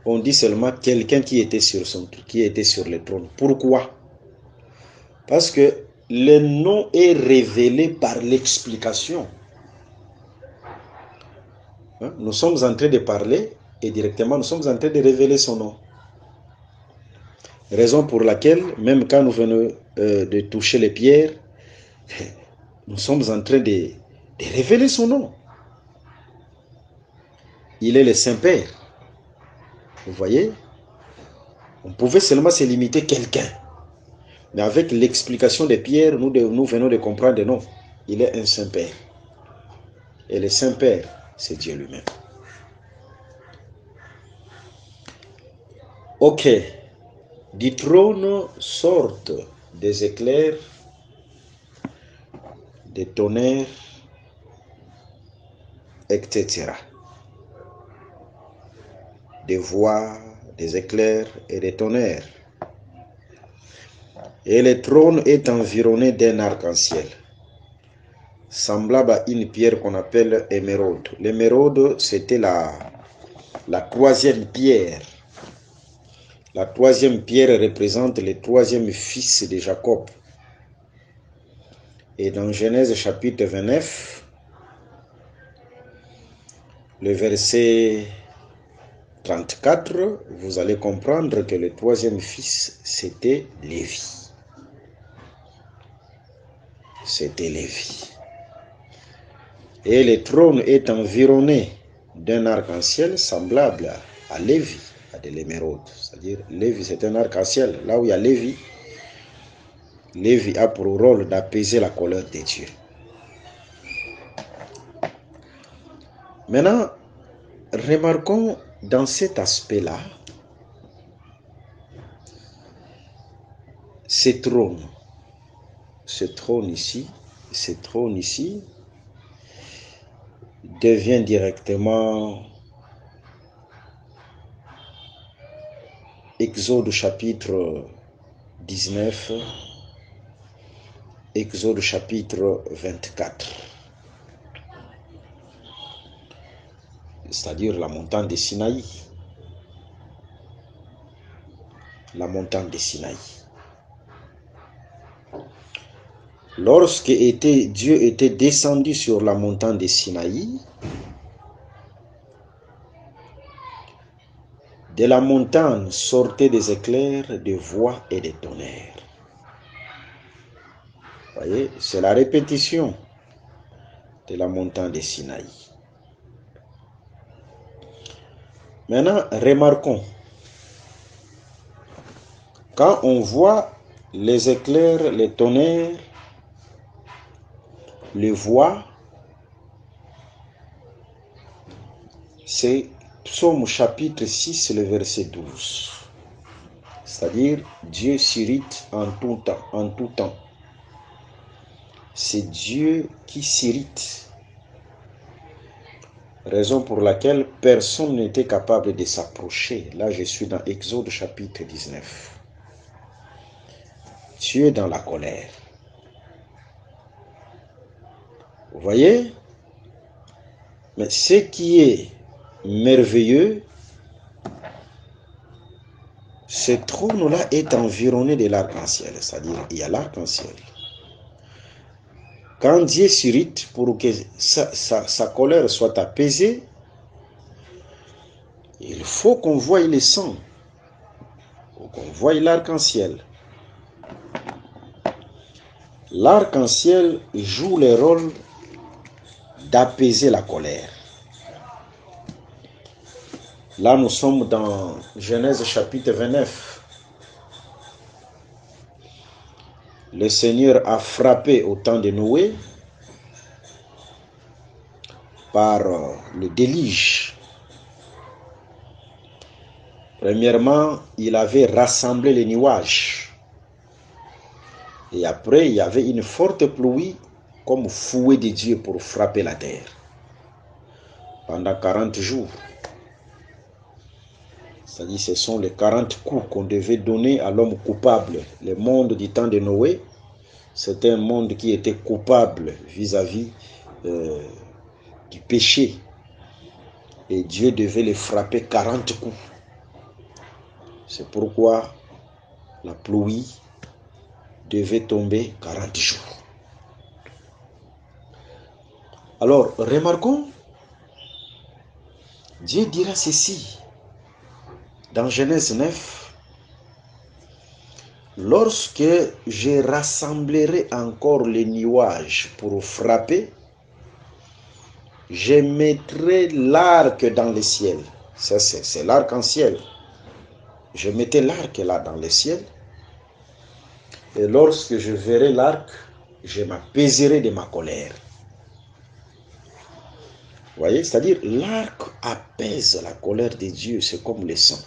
On dit seulement quelqu'un qui était sur le trône. Pourquoi? Parce que le nom est révélé par l'explication. Hein? Nous sommes en train de parler et directement nous sommes en train de révéler son nom. Raison pour laquelle, même quand nous venons de toucher les pierres, nous sommes en train de révéler son nom. Il est le Saint-Père. Vous voyez? On pouvait seulement se limiter quelqu'un. Mais avec l'explication des pierres, nous venons de comprendre, non. Il est un Saint-Père. Et le Saint-Père, c'est Dieu lui-même. Ok. Du trône sortent des éclairs, des tonnerres, etc. Des voix, des éclairs et des tonnerres. Et le trône est environné d'un arc-en-ciel, semblable à une pierre qu'on appelle émeraude. L'émeraude, c'était la troisième pierre. La troisième pierre représente le troisième fils de Jacob. Et dans Genèse chapitre 29, le verset 34, vous allez comprendre que le troisième fils, c'était Lévi. C'était Lévi. Et le trône est environné d'un arc-en-ciel semblable à Lévi, à de l'émeraude. C'est-à-dire, Lévi, c'est un arc-en-ciel. Là où il y a Lévi, Lévi a pour rôle d'apaiser la colère de Dieu. Maintenant, remarquons dans cet aspect-là, ce trône ici, devient directement Exode chapitre 19, Exode chapitre 24. C'est-à-dire la montagne de Sinaï. La montagne de Sinaï. Lorsque Dieu était descendu sur la montagne de Sinaï, de la montagne sortaient des éclairs, des voix et des tonnerres. Vous voyez, c'est la répétition de la montagne de Sinaï. Maintenant, remarquons, quand on voit les éclairs, les tonnerres, les voix, c'est Psaume chapitre 6, le verset 12. C'est-à-dire, Dieu s'irrite en tout temps. C'est Dieu qui s'irrite. Raison pour laquelle personne n'était capable de s'approcher. Là, je suis dans Exode chapitre 19. Dieu est dans la colère. Vous voyez? Mais ce qui est merveilleux, ce trône-là est environné de l'arc-en-ciel. C'est-à-dire, il y a l'arc-en-ciel. Quand Dieu s'irrite pour que sa colère soit apaisée, il faut qu'on voie le sang, qu'on voie l'arc-en-ciel. L'arc-en-ciel joue le rôle d'apaiser la colère. Là, nous sommes dans Genèse chapitre 29. Le Seigneur a frappé au temps de Noé par le déluge. Premièrement, il avait rassemblé les nuages. Et après, il y avait une forte pluie comme fouet de Dieu pour frapper la terre. Pendant 40 jours. C'est-à-dire ce sont les 40 coups qu'on devait donner à l'homme coupable. Le monde du temps de Noé, c'était un monde qui était coupable vis-à-vis du péché. Et Dieu devait les frapper 40 coups. C'est pourquoi la pluie devait tomber 40 jours. Alors, remarquons, Dieu dira ceci dans Genèse 9, lorsque je rassemblerai encore les nuages pour frapper, je mettrai l'arc dans le ciel. Ça, c'est l'arc-en-ciel. Je mettais l'arc là dans le ciel. Et lorsque je verrai l'arc, je m'apaiserai de ma colère. Vous voyez, c'est-à-dire l'arc apaise la colère de Dieu, c'est comme le sang.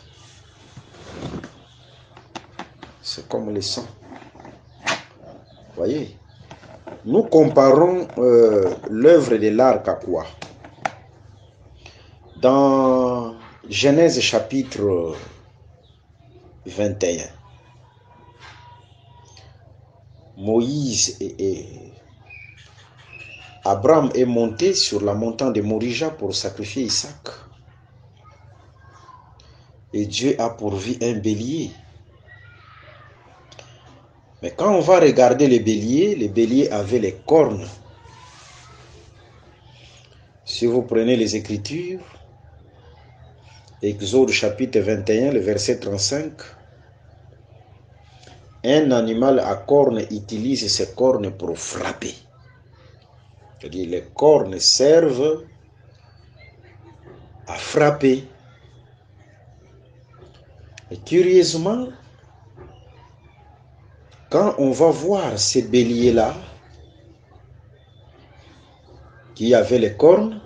C'est comme le sang. Vous voyez, nous comparons l'œuvre de l'arc à quoi? Dans Genèse chapitre 21, Moïse et Abraham est monté sur la montagne de Morija pour sacrifier Isaac. Et Dieu a pourvu un bélier. Mais quand on va regarder les béliers avaient les cornes. Si vous prenez les Écritures, Exode chapitre 21, le verset 35, un animal à cornes utilise ses cornes pour frapper. C'est-à-dire les cornes servent à frapper. Et curieusement, quand on va voir ces béliers-là, qui avaient les cornes,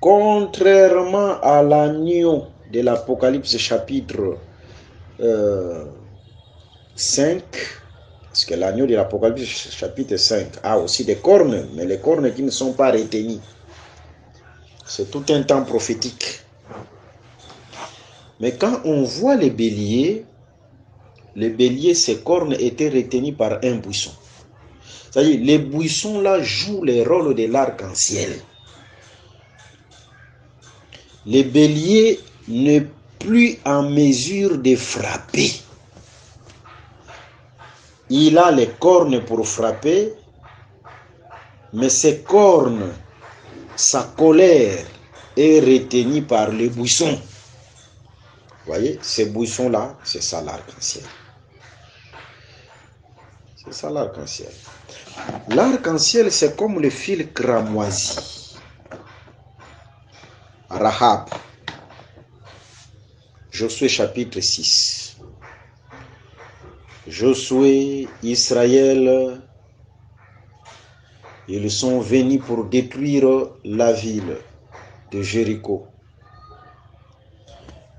contrairement à l'agneau de l'Apocalypse chapitre 5, parce que l'agneau de l'Apocalypse chapitre 5 a aussi des cornes, mais les cornes qui ne sont pas retenues. C'est tout un temps prophétique. Mais quand on voit les béliers, ces cornes étaient retenues par un buisson. C'est-à-dire, les buissons là jouent le rôle de l'arc-en-ciel. Les béliers n'est plus en mesure de frapper. Il a les cornes pour frapper, mais ces cornes, sa colère est retenue par les buissons. Vous voyez, ces buissons-là, c'est ça l'arc-en-ciel. C'est ça l'arc-en-ciel. L'arc-en-ciel, c'est comme le fil cramoisi. Rahab, Josué chapitre 6. Josué, Israël, ils sont venus pour détruire la ville de Jéricho.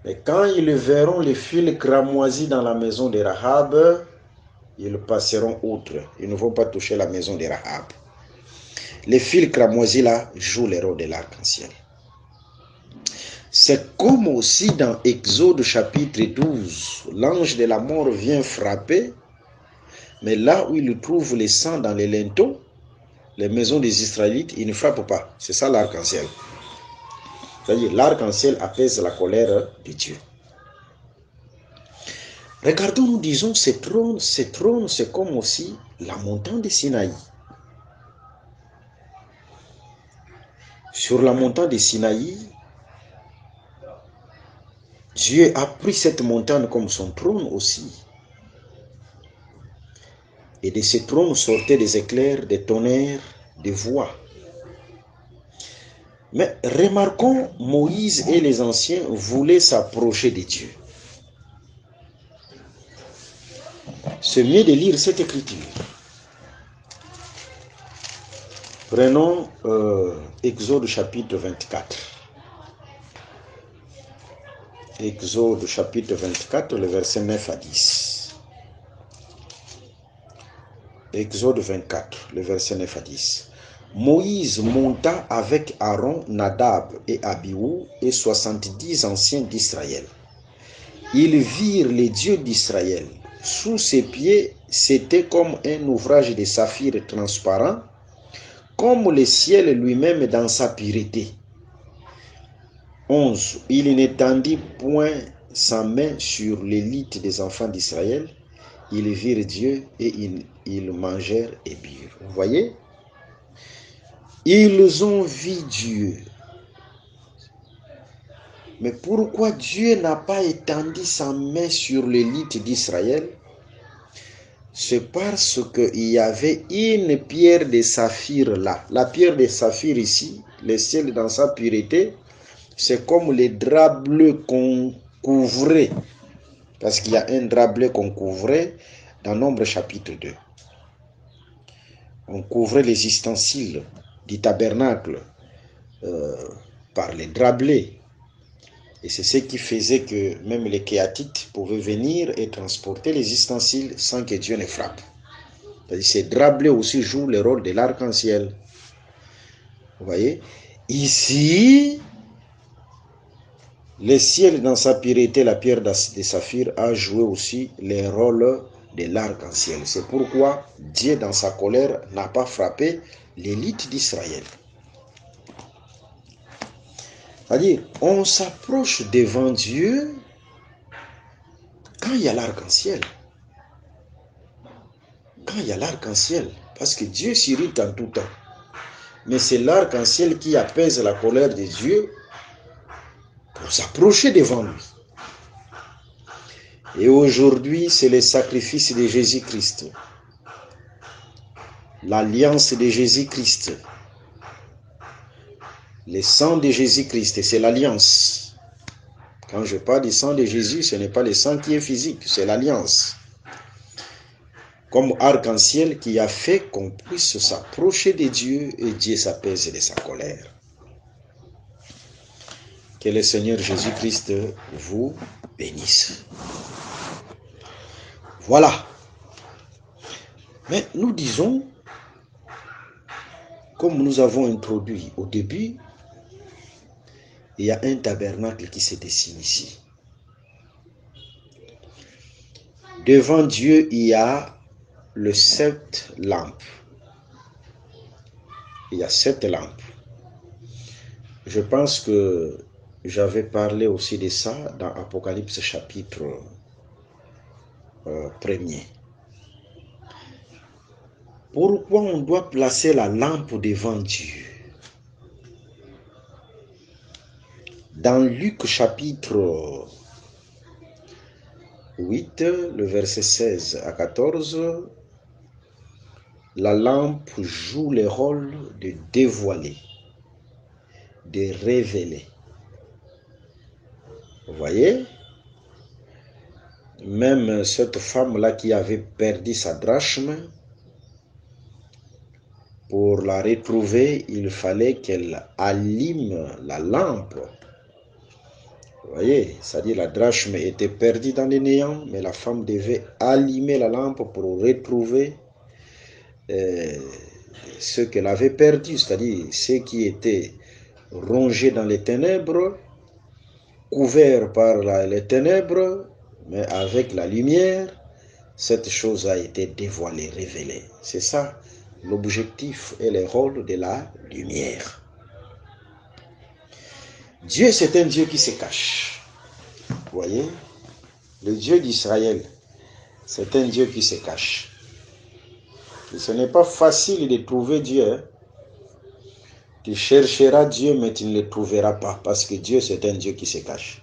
Mais quand ils verront les fils cramoisis dans la maison de Rahab, ils passeront outre. Ils ne vont pas toucher la maison de Rahab. Les fils cramoisis là jouent le rôle de l'arc-en-ciel. C'est comme aussi dans Exode chapitre 12, l'ange de la mort vient frapper, mais là où il trouve le sang dans les linteaux, les maisons des Israélites, il ne frappe pas. C'est ça l'arc-en-ciel. C'est-à-dire l'arc-en-ciel apaise la colère de Dieu. Regardons, nous disons, ces trônes, c'est comme aussi la montagne de Sinaï. Sur la montagne de Sinaï, Dieu a pris cette montagne comme son trône aussi. Et de ce trône sortaient des éclairs, des tonnerres, des voix. Mais remarquons, Moïse et les anciens voulaient s'approcher de Dieu. C'est mieux de lire cette écriture. Prenons Exode chapitre 24. Exode chapitre 24, le verset 9 à 10. Exode 24, le verset 9 à 10. Moïse monta avec Aaron, Nadab et Abihu et 70 anciens d'Israël. Ils virent les dieux d'Israël. Sous ses pieds, c'était comme un ouvrage de saphir transparent, comme le ciel lui-même dans sa pureté. 11. Il n'étendit point sa main sur l'élite des enfants d'Israël. Ils virent Dieu et ils mangèrent et burent. Vous voyez? Ils ont vu Dieu. Mais pourquoi Dieu n'a pas étendu sa main sur l'élite d'Israël? C'est parce qu'il y avait une pierre de saphir là. La pierre de saphir ici, le ciel dans sa pureté, c'est comme les draps bleus qu'on couvrait. Parce qu'il y a un drap bleu qu'on couvrait dans Nombre chapitre 2. On couvrait les ustensiles du tabernacle par les draps bleus. Et c'est ce qui faisait que même les Kéatites pouvaient venir et transporter les ustensiles sans que Dieu ne frappe. C'est-à-dire ces draps bleus aussi jouent le rôle de l'arc-en-ciel. Vous voyez? Ici, le ciel dans sa pureté, la pierre de saphir, a joué aussi le rôle de l'arc-en-ciel. C'est pourquoi Dieu, dans sa colère, n'a pas frappé l'élite d'Israël. C'est-à-dire, on s'approche devant Dieu quand il y a l'arc-en-ciel. Quand il y a l'arc-en-ciel, parce que Dieu s'irrite en tout temps. Mais c'est l'arc-en-ciel qui apaise la colère de Dieu pour s'approcher devant lui. Et aujourd'hui, c'est le sacrifice de Jésus-Christ. L'alliance de Jésus-Christ. Le sang de Jésus-Christ, c'est l'alliance. Quand je parle du sang de Jésus, ce n'est pas le sang qui est physique, c'est l'alliance. Comme arc-en-ciel qui a fait qu'on puisse s'approcher de Dieu et Dieu s'apaise de sa colère. Que le Seigneur Jésus-Christ vous bénisse. Voilà. Mais nous disons, comme nous avons introduit au début, il y a un tabernacle qui se dessine ici. Devant Dieu, il y a les 7 lampes. Il y a 7 lampes. Je pense que j'avais parlé aussi de ça dans Apocalypse chapitre 1er. Pourquoi on doit placer la lampe devant Dieu? Dans Luc chapitre 8, le verset 16 à 14, la lampe joue le rôle de dévoiler, de révéler. Vous voyez? Même cette femme-là qui avait perdu sa drachme, pour la retrouver, il fallait qu'elle allume la lampe. Vous voyez, c'est-à-dire la drachme était perdue dans le néant, mais la femme devait allumer la lampe pour retrouver ce qu'elle avait perdu, c'est-à-dire ce qui était rongé dans les ténèbres, couvert par les ténèbres, mais avec la lumière, cette chose a été dévoilée, révélée. C'est ça l'objectif et le rôle de la lumière. Dieu, c'est un Dieu qui se cache. Vous voyez? Le Dieu d'Israël, c'est un Dieu qui se cache. Et ce n'est pas facile de trouver Dieu. Hein? Tu chercheras Dieu, mais tu ne le trouveras pas, parce que Dieu, c'est un Dieu qui se cache.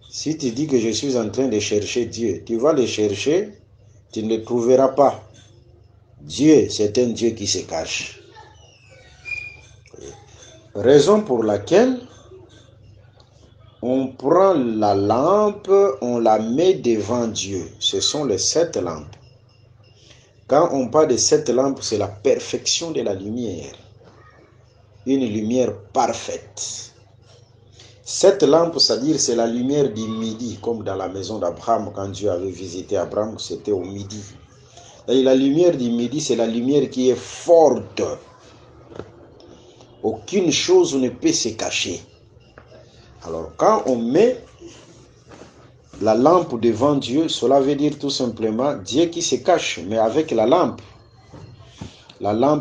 Si tu dis que je suis en train de chercher Dieu, tu vas le chercher, tu ne le trouveras pas. Dieu, c'est un Dieu qui se cache. Raison pour laquelle on prend la lampe, on la met devant Dieu. Ce sont les 7 lampes. Quand on parle de 7 lampes, c'est la perfection de la lumière. Une lumière parfaite. 7 lampes, c'est-à-dire c'est la lumière du midi, comme dans la maison d'Abraham, quand Dieu avait visité Abraham, c'était au midi. Et la lumière du midi, c'est la lumière qui est forte, Aucune chose ne peut se cacher. Alors, quand on met la lampe devant Dieu, cela veut dire tout simplement Dieu qui se cache, mais avec la lampe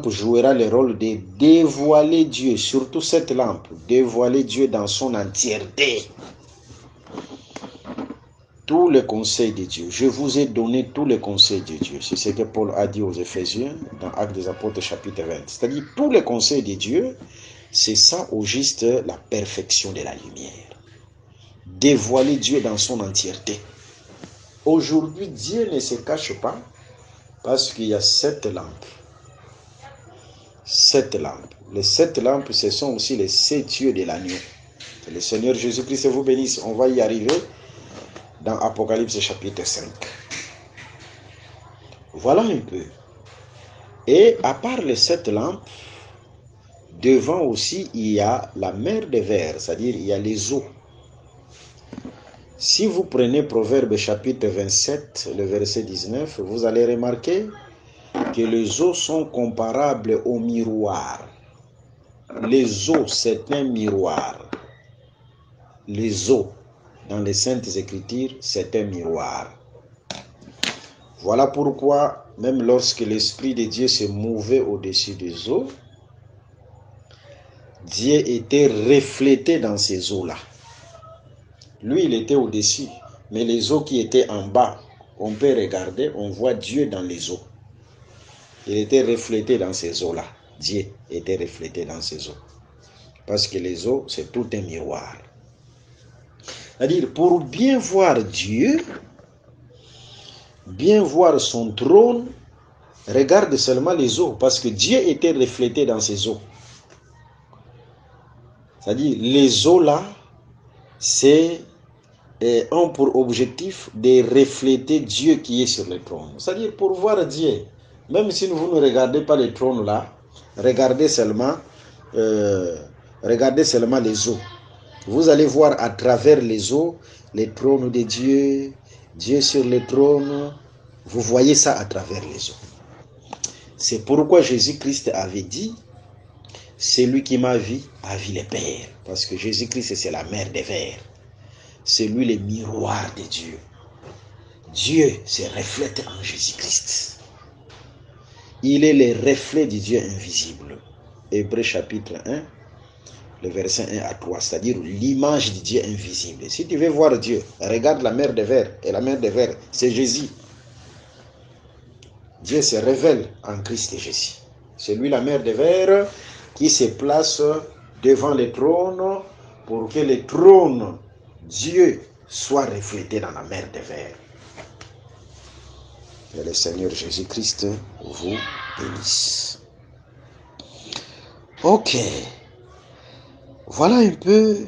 jouera le rôle de dévoiler Dieu, surtout cette lampe, dévoiler Dieu dans son entièreté. Tous les conseils de Dieu. Je vous ai donné tous les conseils de Dieu. C'est ce que Paul a dit aux Éphésiens dans Actes des Apôtres chapitre 20. C'est-à-dire tous les conseils de Dieu, c'est ça au juste la perfection de la lumière. Dévoiler Dieu dans son entièreté. Aujourd'hui, Dieu ne se cache pas parce qu'il y a 7 lampes. 7 lampes. Les 7 lampes, ce sont aussi les 7 yeux de l'agneau. Que le Seigneur Jésus-Christ vous bénisse. On va y arriver dans Apocalypse chapitre 5. Voilà un peu. Et à part les 7 lampes, devant aussi, il y a la mer des vers, c'est-à-dire il y a les eaux. Si vous prenez Proverbe chapitre 27, le verset 19, vous allez remarquer que les eaux sont comparables au miroir. Les eaux, c'est un miroir. Les eaux, dans les Saintes Écritures, c'est un miroir. Voilà pourquoi, même lorsque l'Esprit de Dieu se mouvait au-dessus des eaux, Dieu était reflété dans ces eaux-là. Lui, il était au-dessus, mais les eaux qui étaient en bas, on peut regarder, on voit Dieu dans les eaux. Il était reflété dans ces eaux-là. Dieu était reflété dans ces eaux. Parce que les eaux, c'est tout un miroir. C'est-à-dire, pour bien voir Dieu, bien voir son trône, regarde seulement les eaux, parce que Dieu était reflété dans ces eaux. C'est-à-dire, les eaux là, ont pour objectif de refléter Dieu qui est sur le trône. C'est-à-dire, pour voir Dieu, même si vous ne regardez pas le trône là, regardez seulement les eaux. Vous allez voir à travers les eaux, les trônes de Dieu, Dieu sur le trône. Vous voyez ça à travers les eaux. C'est pourquoi Jésus-Christ avait dit, celui qui m'a vu a vu le Père. Parce que Jésus-Christ, c'est la mer des vers. C'est lui le miroir de Dieu. Dieu se reflète en Jésus-Christ. Il est le reflet du Dieu invisible. Hébreux chapitre 1, le verset 1 à 3, c'est-à-dire l'image du Dieu invisible. Si tu veux voir Dieu, regarde la mer des vers. Et la mer des vers, c'est Jésus. Dieu se révèle en Christ Jésus. C'est lui la mer des vers qui se place devant le trône pour que le trône Dieu soit reflété dans la mer des vers. Que le Seigneur Jésus-Christ vous bénisse. Ok. Voilà un peu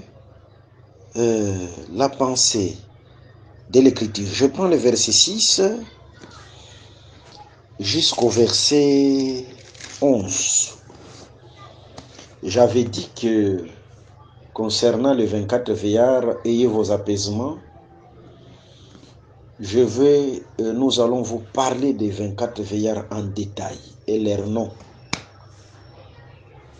la pensée de l'Écriture. Je prends le verset 6 jusqu'au verset 11. J'avais dit que concernant les 24 veillards, ayez vos apaisements. Nous allons vous parler des 24 veillards en détail et leurs noms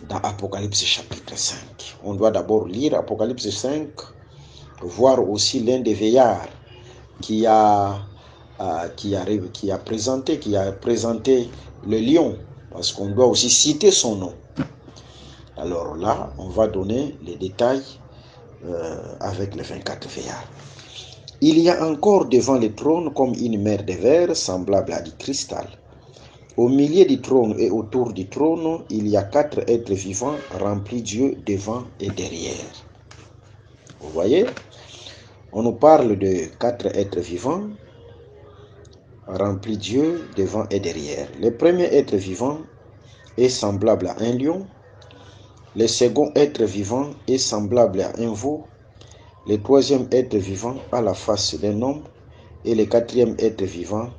dans Apocalypse chapitre 5. On doit d'abord lire Apocalypse 5, voir aussi l'un des veillards qui a présenté le lion, parce qu'on doit aussi citer son nom. Alors là, on va donner les détails avec les 24 veillards. Il y a encore devant le trône comme une mer de verre semblable à du cristal. Au milieu du trône et autour du trône, il y a 4 êtres vivants remplis Dieu devant et derrière. Vous voyez? On nous parle de 4 êtres vivants remplis Dieu devant et derrière. Le premier être vivant est semblable à un lion. Le second être vivant est semblable à un veau. Le troisième être vivant a la face d'un homme. Et le quatrième être vivant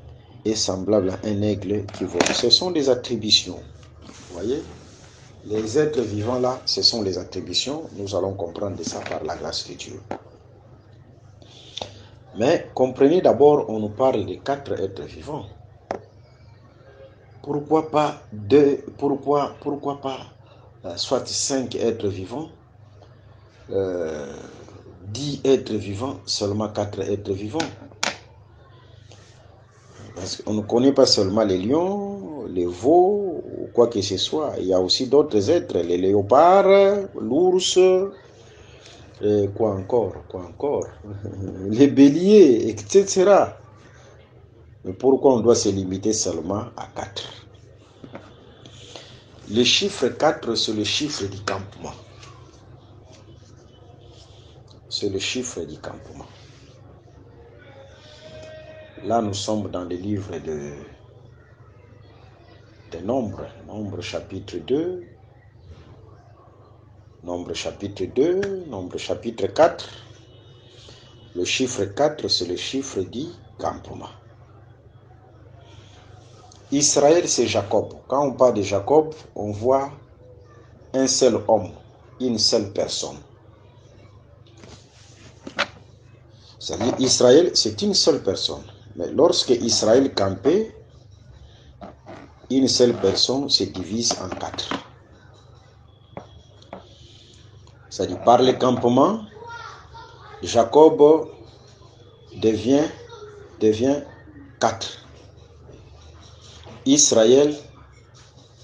est semblable à un aigle qui vole. Ce sont des attributions. Vous voyez? Les êtres vivants là, ce sont les attributions. Nous allons comprendre ça par la grâce de Dieu. Mais comprenez d'abord, on nous parle de 4 êtres vivants. Pourquoi pas soit 5 êtres vivants, 10 êtres vivants, seulement 4 êtres vivants. Parce qu'on ne connaît pas seulement les lions, les veaux, ou quoi que ce soit. Il y a aussi d'autres êtres, les léopards, l'ours, et quoi encore, les béliers, etc. Mais pourquoi on doit se limiter seulement à 4? Le chiffre 4, c'est le chiffre du campement. C'est le chiffre du campement. Là, nous sommes dans le livre de Nombres, Nombre chapitre 2, Nombre chapitre 2, Nombre chapitre 4. Le chiffre 4, c'est le chiffre du campement. Israël, c'est Jacob. Quand on parle de Jacob, on voit un seul homme, une seule personne. C'est-à-dire Israël, c'est une seule personne. Mais lorsque Israël campait, une seule personne se divise en 4. C'est-à-dire par le campement, Jacob devient 4. Israël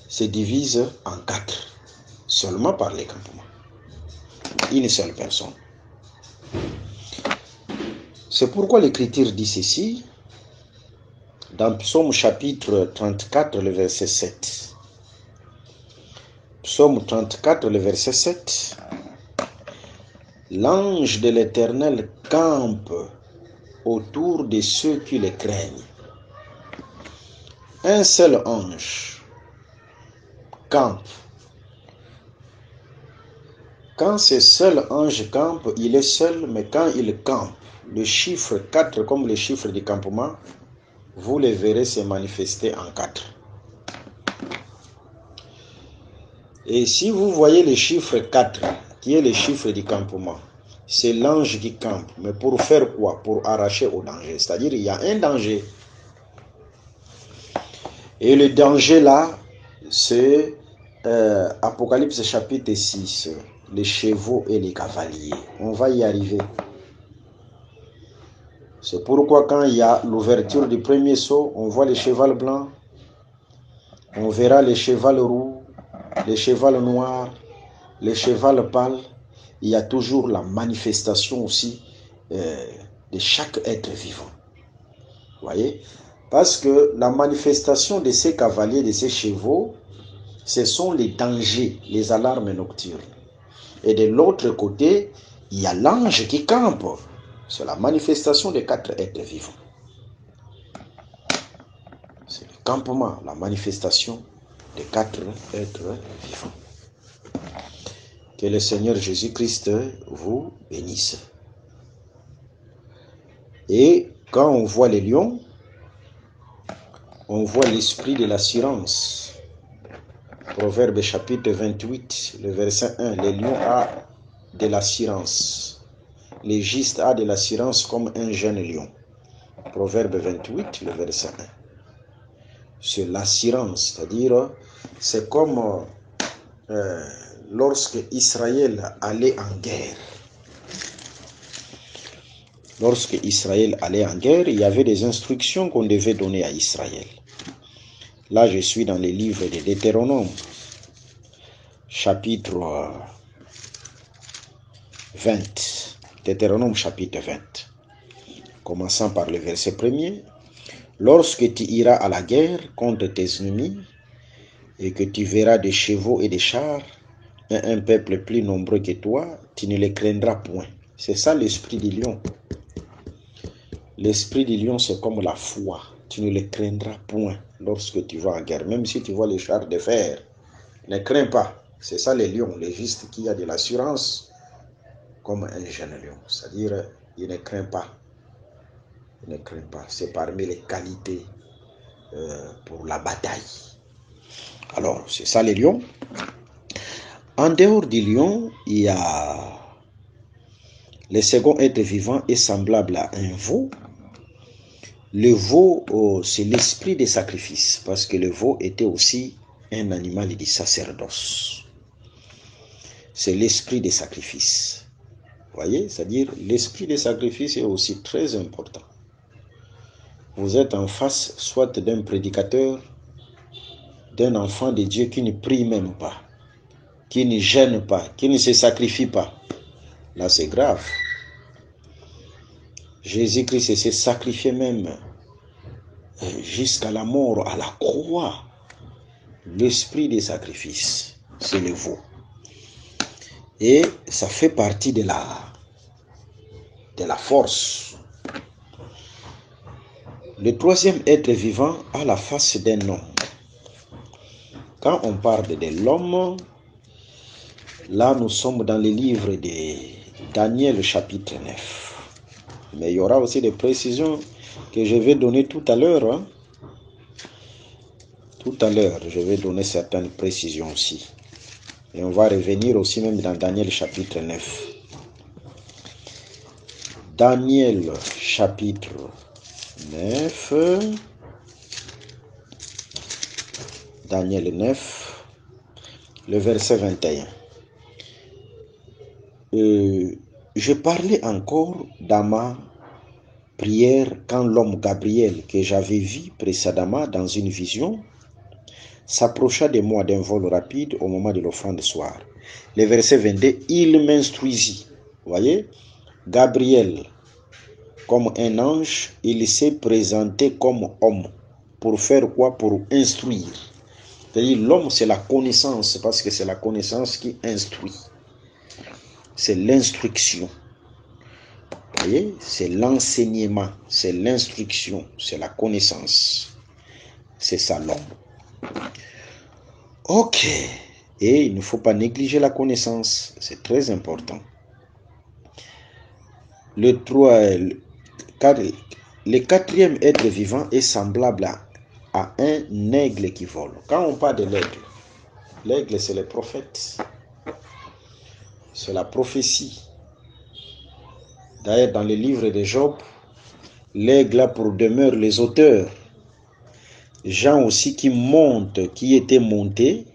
se divise en 4, seulement par les campements. Une seule personne. C'est pourquoi l'Écriture dit ceci, dans Psaume chapitre 34, le verset 7. Psaume 34, le verset 7. L'ange de l'Éternel campe autour de ceux qui le craignent. Un seul ange campe. Quand ce seul ange campe, il est seul, mais quand il campe, le chiffre 4, comme le chiffre du campement, vous le verrez se manifester en 4. Et si vous voyez le chiffre 4, qui est le chiffre du campement, c'est l'ange qui campe. Mais pour faire quoi? Pour arracher au danger. C'est-à-dire, il y a un danger. Et le danger là, c'est Apocalypse chapitre 6, les chevaux et les cavaliers. On va y arriver. C'est pourquoi quand il y a l'ouverture du premier sceau, on voit les chevaux blancs, on verra les chevaux roux, les chevaux noirs, les chevaux pâles. Il y a toujours la manifestation aussi de chaque être vivant. Vous voyez? Parce que la manifestation de ces cavaliers, de ces chevaux, ce sont les dangers, les alarmes nocturnes. Et de l'autre côté, il y a l'ange qui campe. C'est la manifestation des 4 êtres vivants. C'est le campement, la manifestation des 4 êtres vivants. Que le Seigneur Jésus-Christ vous bénisse. Et quand on voit les lions, on voit l'esprit de l'assurance. Proverbe chapitre 28, le verset 1. Les lions ont de l'assurance. Les gistes ont de l'assurance comme un jeune lion. Proverbe 28, le verset 1. C'est l'assurance, c'est-à-dire, c'est comme lorsque Israël allait en guerre. Lorsque Israël allait en guerre, il y avait des instructions qu'on devait donner à Israël. Là, je suis dans les livres de Deutéronome, chapitre 20. Deutéronome, chapitre 20. Commençant par le verset 1er. Lorsque tu iras à la guerre contre tes ennemis, et que tu verras des chevaux et des chars, et un peuple plus nombreux que toi, tu ne les craindras point. C'est ça l'esprit du lion. L'esprit du lion, c'est comme la foi. Tu ne les craindras point lorsque tu vas en guerre. Même si tu vois les chars de fer, ne crains pas. C'est ça les lions, les justes qui a de l'assurance comme un jeune lion. C'est-à-dire, il ne craint pas. Il ne craint pas. C'est parmi les qualités pour la bataille. Alors, c'est ça les lions. En dehors du lion, il y a le second être vivant est semblable à un veau. Le veau, c'est l'esprit des sacrifices, parce que le veau était aussi un animal du sacerdoce. c'est l'esprit des sacrifices. Vous voyez, c'est-à-dire l'esprit des sacrifices est aussi très important. Vous êtes en face soit d'un prédicateur, d'un enfant de Dieu qui ne prie même pas, qui ne gêne pas, qui ne se sacrifie pas. Là, c'est grave. Jésus-Christ s'est sacrifié même jusqu'à la mort, à la croix. L'esprit des sacrifices, c'est le veau. Et ça fait partie de la force. Le troisième être vivant a la face d'un homme. Quand on parle de l'homme, là nous sommes dans le livre de Daniel chapitre 9. Mais il y aura aussi des précisions que je vais donner tout à l'heure. Hein. Tout à l'heure, je vais donner certaines précisions aussi. Et on va revenir aussi même dans Daniel chapitre 9. Daniel chapitre 9. Daniel 9, le verset 21. Je parlais encore dans ma prière quand l'homme Gabriel que j'avais vu précédemment dans une vision s'approcha de moi d'un vol rapide au moment de l'offrande soir. Le verset 22, il m'instruisit. Vous voyez, Gabriel, comme un ange, il s'est présenté comme homme. Pour faire quoi? Pour instruire. C'est-à-dire l'homme, c'est la connaissance, parce que c'est la connaissance qui instruit. C'est l'instruction. Vous voyez, c'est l'enseignement, c'est l'instruction, c'est la connaissance. C'est ça l'homme. Ok. Et il ne faut pas négliger la connaissance. C'est très important. Le quatrième être vivant est semblable à un aigle qui vole. Quand on parle de l'aigle c'est le prophète. C'est la prophétie. D'ailleurs, dans le livre de Job, l'aigle a pour demeure les auteurs. Jean aussi qui était monté,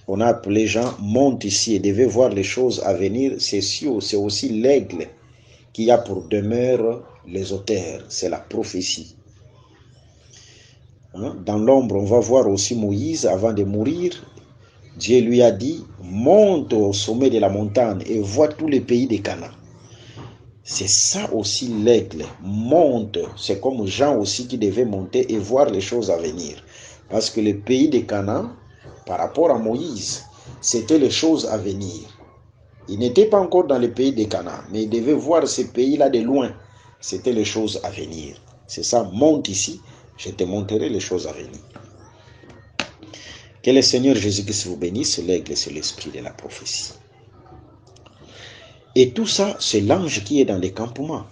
on a appelé Jean, monte ici et devait voir les choses à venir. C'est aussi l'aigle qui a pour demeure les auteurs. C'est la prophétie. Dans l'ombre, on va voir aussi Moïse avant de mourir. Dieu lui a dit, monte au sommet de la montagne et vois tous les pays de Canaan. C'est ça aussi l'aigle, monte. C'est comme Jean aussi qui devait monter et voir les choses à venir. Parce que le pays de Canaan, par rapport à Moïse, c'était les choses à venir. Il n'était pas encore dans le pays de Canaan, mais il devait voir ces pays-là de loin. C'était les choses à venir. C'est ça, monte ici, je te montrerai les choses à venir. Que le Seigneur Jésus-Christ vous bénisse. L'aigle, c'est l'esprit de la prophétie. Et tout ça, c'est l'ange qui est dans les campements.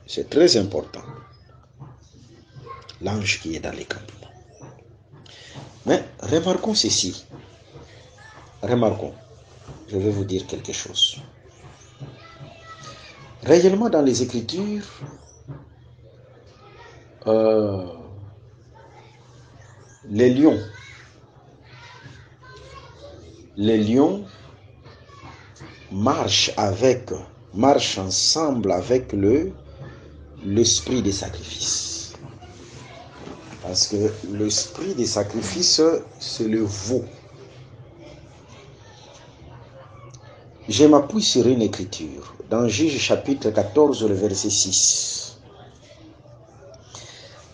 C'est très important. L'ange qui est dans les campements. Mais remarquons ceci. Remarquons. Je vais vous dire quelque chose. Réellement, dans les Écritures, les lions marchent ensemble avec l'esprit des sacrifices. Parce que l'esprit des sacrifices, c'est le veau. Je m'appuie sur une écriture, dans Juge chapitre 14, le verset 6.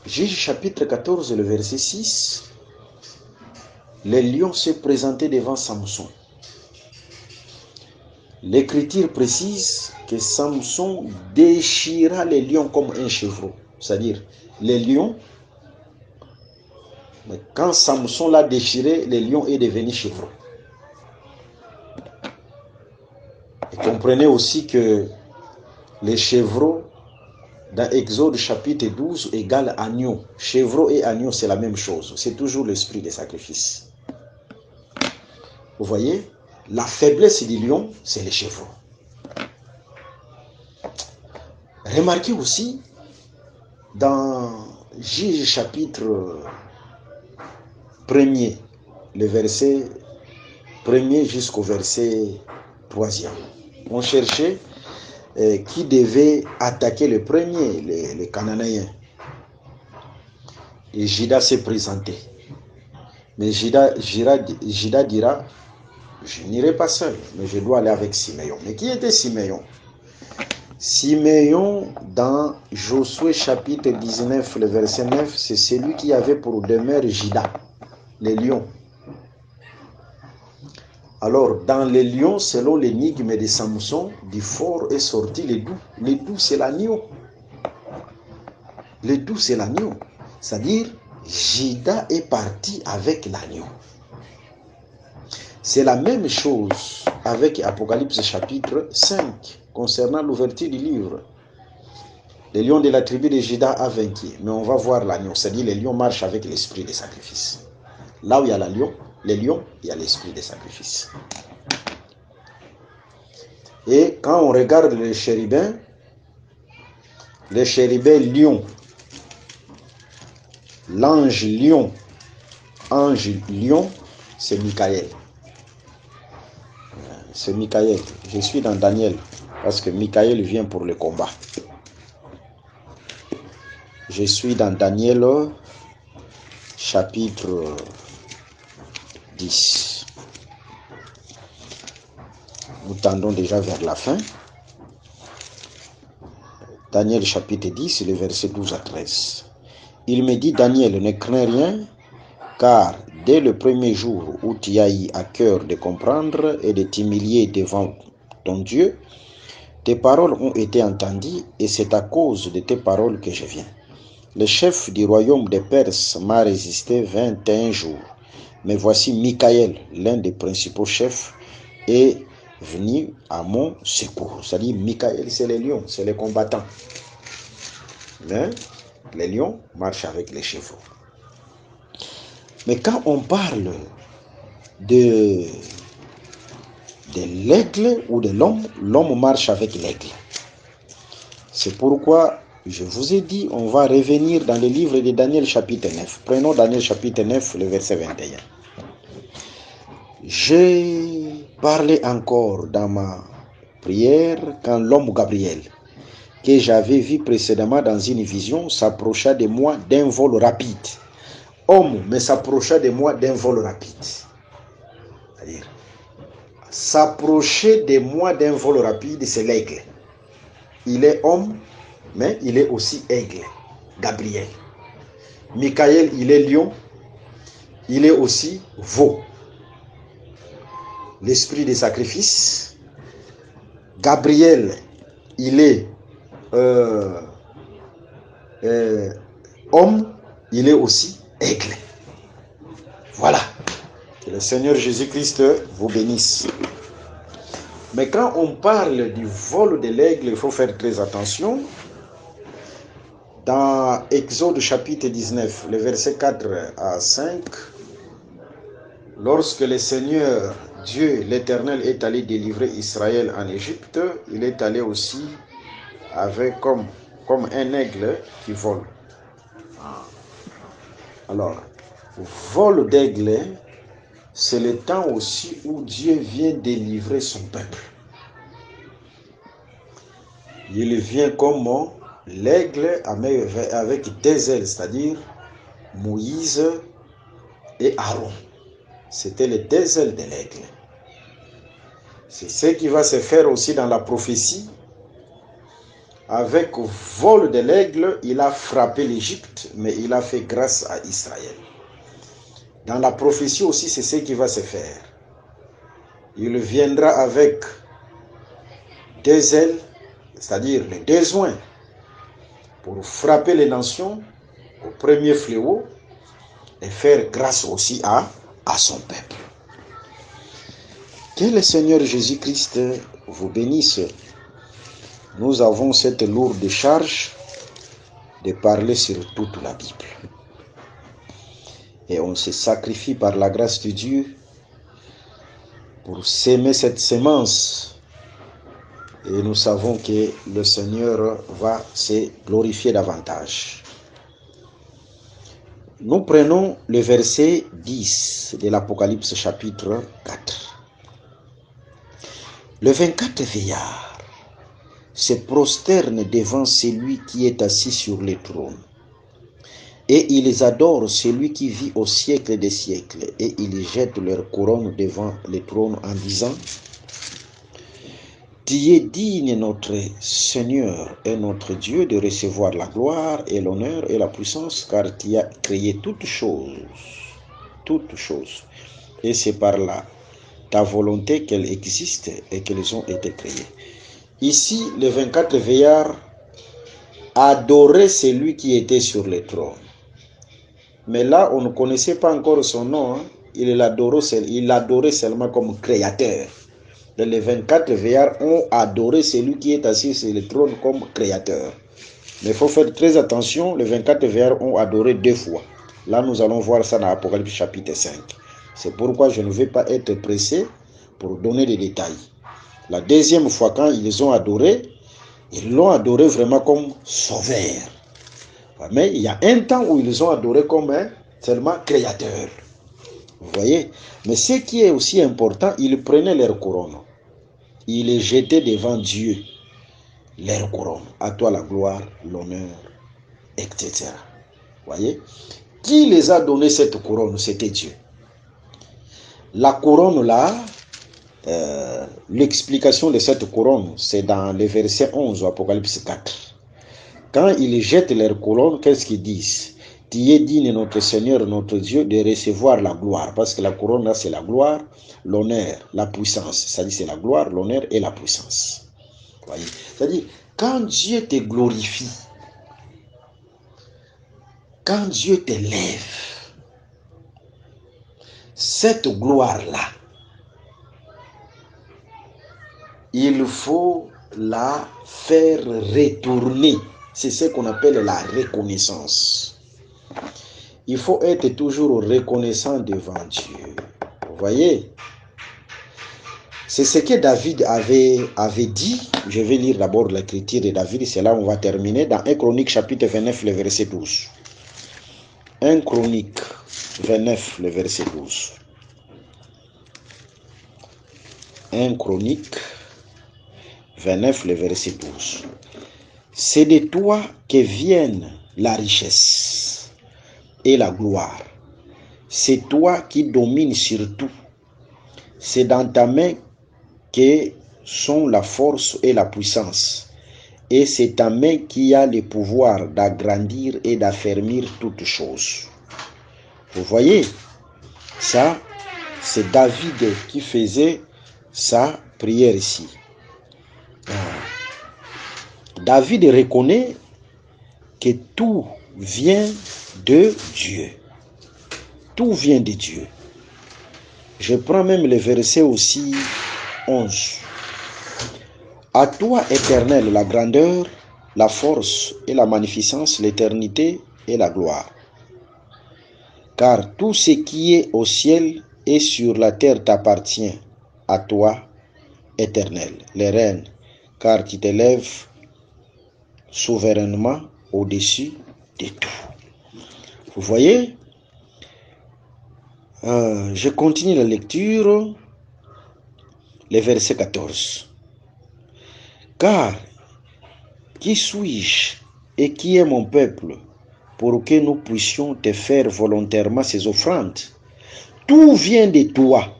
Juge chapitre 14, le verset 6, les lions se présentaient devant Samson. L'écriture précise que Samson déchira les lions comme un chevreau. C'est-à-dire, les lions, mais quand Samson l'a déchiré, les lions est devenu chevreau. Et comprenez aussi que les chevreaux, dans Exode chapitre 12, égale agneau. Chevreau et agneau, c'est la même chose. C'est toujours l'esprit des sacrifices. Vous voyez, la faiblesse du lion, c'est les chevreaux. Remarquez aussi, dans Juge chapitre 1er, le verset 1er jusqu'au verset 3e. On cherchait qui devait attaquer le premier, les Cananéens. Et Judas s'est présenté. Mais Judas dira, je n'irai pas seul, mais je dois aller avec Siméon. Mais qui était Siméon? Siméon, dans Josué chapitre 19, le verset 9, c'est celui qui avait pour demeure Judas, les lions. Alors, dans les lions, selon l'énigme de Samson, du fort est sorti les doux. Les doux, c'est l'agneau. Les doux, c'est l'agneau. C'est-à-dire, Judas est parti avec l'agneau. C'est la même chose avec Apocalypse chapitre 5, concernant l'ouverture du livre. Les lions de la tribu de Judas a vaincu, mais on va voir l'agneau. C'est-à-dire, les lions marchent avec l'esprit de sacrifice. Là où il y a les lions, il y a l'esprit de sacrifice. Et quand on regarde les chérubins lion, l'ange lion, c'est Michael. C'est Michael. Je suis dans Daniel, parce que Michael vient pour le combat. Je suis dans Daniel, chapitre 10. Nous tendons déjà vers la fin. Daniel chapitre 10, le verset 12 à 13. Il me dit, Daniel, ne crains rien, car dès le premier jour où tu as eu à cœur de comprendre et de t'humilier devant ton Dieu, tes paroles ont été entendues, et c'est à cause de tes paroles que je viens. Le chef du royaume des Perses m'a résisté 21 jours. Mais voici Michael, l'un des principaux chefs, est venu à mon secours. C'est-à-dire, Michael, c'est les lions, c'est les combattants. Mais les lions marchent avec les chevaux. Mais quand on parle de l'aigle ou de l'homme, l'homme marche avec l'aigle. C'est pourquoi je vous ai dit, on va revenir dans le livre de Daniel chapitre 9. Prenons Daniel chapitre 9, le verset 21. J'ai parlé encore dans ma prière quand l'homme Gabriel, que j'avais vu précédemment dans une vision, s'approcha de moi d'un vol rapide. Homme, mais s'approcha de moi d'un vol rapide. C'est-à-dire, s'approcher de moi d'un vol rapide, c'est l'aigle. Il est homme, mais il est aussi aigle, Gabriel. Michael, il est lion, il est aussi veau. L'esprit des sacrifices. Gabriel, il est homme, il est aussi aigle. Voilà. Que le Seigneur Jésus-Christ vous bénisse. Mais quand on parle du vol de l'aigle, il faut faire très attention. Dans Exode chapitre 19, le verset 4 à 5, lorsque le Seigneur Dieu, l'Éternel, est allé délivrer Israël en Égypte, il est allé aussi avec comme un aigle qui vole. Alors, vol d'aigle, c'est le temps aussi où Dieu vient délivrer son peuple. Il vient comme l'aigle avec des ailes, c'est-à-dire Moïse et Aaron. C'était les deux ailes de l'aigle. C'est ce qui va se faire aussi dans la prophétie. Avec vol de l'aigle, il a frappé l'Égypte, mais il a fait grâce à Israël. Dans la prophétie aussi, c'est ce qui va se faire. Il viendra avec deux ailes, c'est-à-dire les deux joints, pour frapper les nations au premier fléau et faire grâce aussi à son peuple. Que le Seigneur Jésus-Christ vous bénisse. Nous avons cette lourde charge de parler sur toute la Bible. Et on se sacrifie par la grâce de Dieu pour s'aimer cette sémence. Et nous savons que le Seigneur va se glorifier davantage. Nous prenons le verset 10 de l'Apocalypse chapitre 4. Les 24 vieillards se prosternent devant celui qui est assis sur le trône. Et ils adorent celui qui vit au siècle des siècles. Et ils jettent leur couronne devant le trône en disant: Tu es digne, notre Seigneur et notre Dieu, de recevoir la gloire et l'honneur et la puissance, car tu as créé toutes choses. Et c'est par là ta volonté qu'elles existent et qu'elles ont été créées. Ici, les 24 vieillards adoraient celui qui était sur le trône. Mais là, on ne connaissait pas encore son nom. Hein. Il l'adorait seulement comme créateur. Les 24 vieillards ont adoré celui qui est assis sur le trône comme créateur. Mais il faut faire très attention, les 24 vieillards ont adoré 2 fois. Là, nous allons voir ça dans Apocalypse chapitre 5. C'est pourquoi je ne vais pas être pressé pour donner des détails. La deuxième fois, quand ils ont adoré, ils l'ont adoré vraiment comme sauveur. Mais il y a un temps où ils ont adoré comme seulement créateur. Vous voyez? Mais ce qui est aussi important, ils prenaient leur couronne. Ils les jetaient devant Dieu. Leur couronne. À toi la gloire, l'honneur, etc. Vous voyez? Qui les a donné cette couronne? C'était Dieu. La couronne là, l'explication de cette couronne, c'est dans le verset 11 au Apocalypse 4. Quand ils jettent leur couronne, qu'est-ce qu'ils disent? Tu es digne, notre Seigneur, notre Dieu, de recevoir la gloire. Parce que la couronne, là, c'est la gloire, l'honneur, la puissance. C'est-à-dire, c'est la gloire, l'honneur et la puissance. Voyez? C'est-à-dire, quand Dieu te glorifie, quand Dieu t'élève, cette gloire-là, il faut la faire retourner. C'est ce qu'on appelle la reconnaissance. Il faut être toujours reconnaissant devant Dieu. Vous voyez? C'est ce que David avait dit. Je vais lire d'abord l'écriture de David. C'est là où on va terminer. Dans 1 Chronique chapitre 29, le verset 12. 1 Chronique 29, le verset 12. 1 Chronique 29, le verset 12. C'est de toi que viennent la richesse et la gloire. C'est toi qui domines sur tout. C'est dans ta main que sont la force et la puissance. Et c'est ta main qui a le pouvoir d'agrandir et d'affermir toutes choses. Vous voyez, ça, c'est David qui faisait sa prière ici. David reconnaît que tout vient de Dieu. Tout vient de Dieu. Je prends même le verset aussi 11. À toi, Éternel, la grandeur, la force et la magnificence, l'éternité et la gloire. Car tout ce qui est au ciel et sur la terre t'appartient, à toi, Éternel, les reines, car tu t'élèves souverainement au-dessus de tout. Vous voyez? Je continue la lecture, le verset 14. Car qui suis-je et qui est mon peuple pour que nous puissions te faire volontairement ces offrandes? Tout vient de toi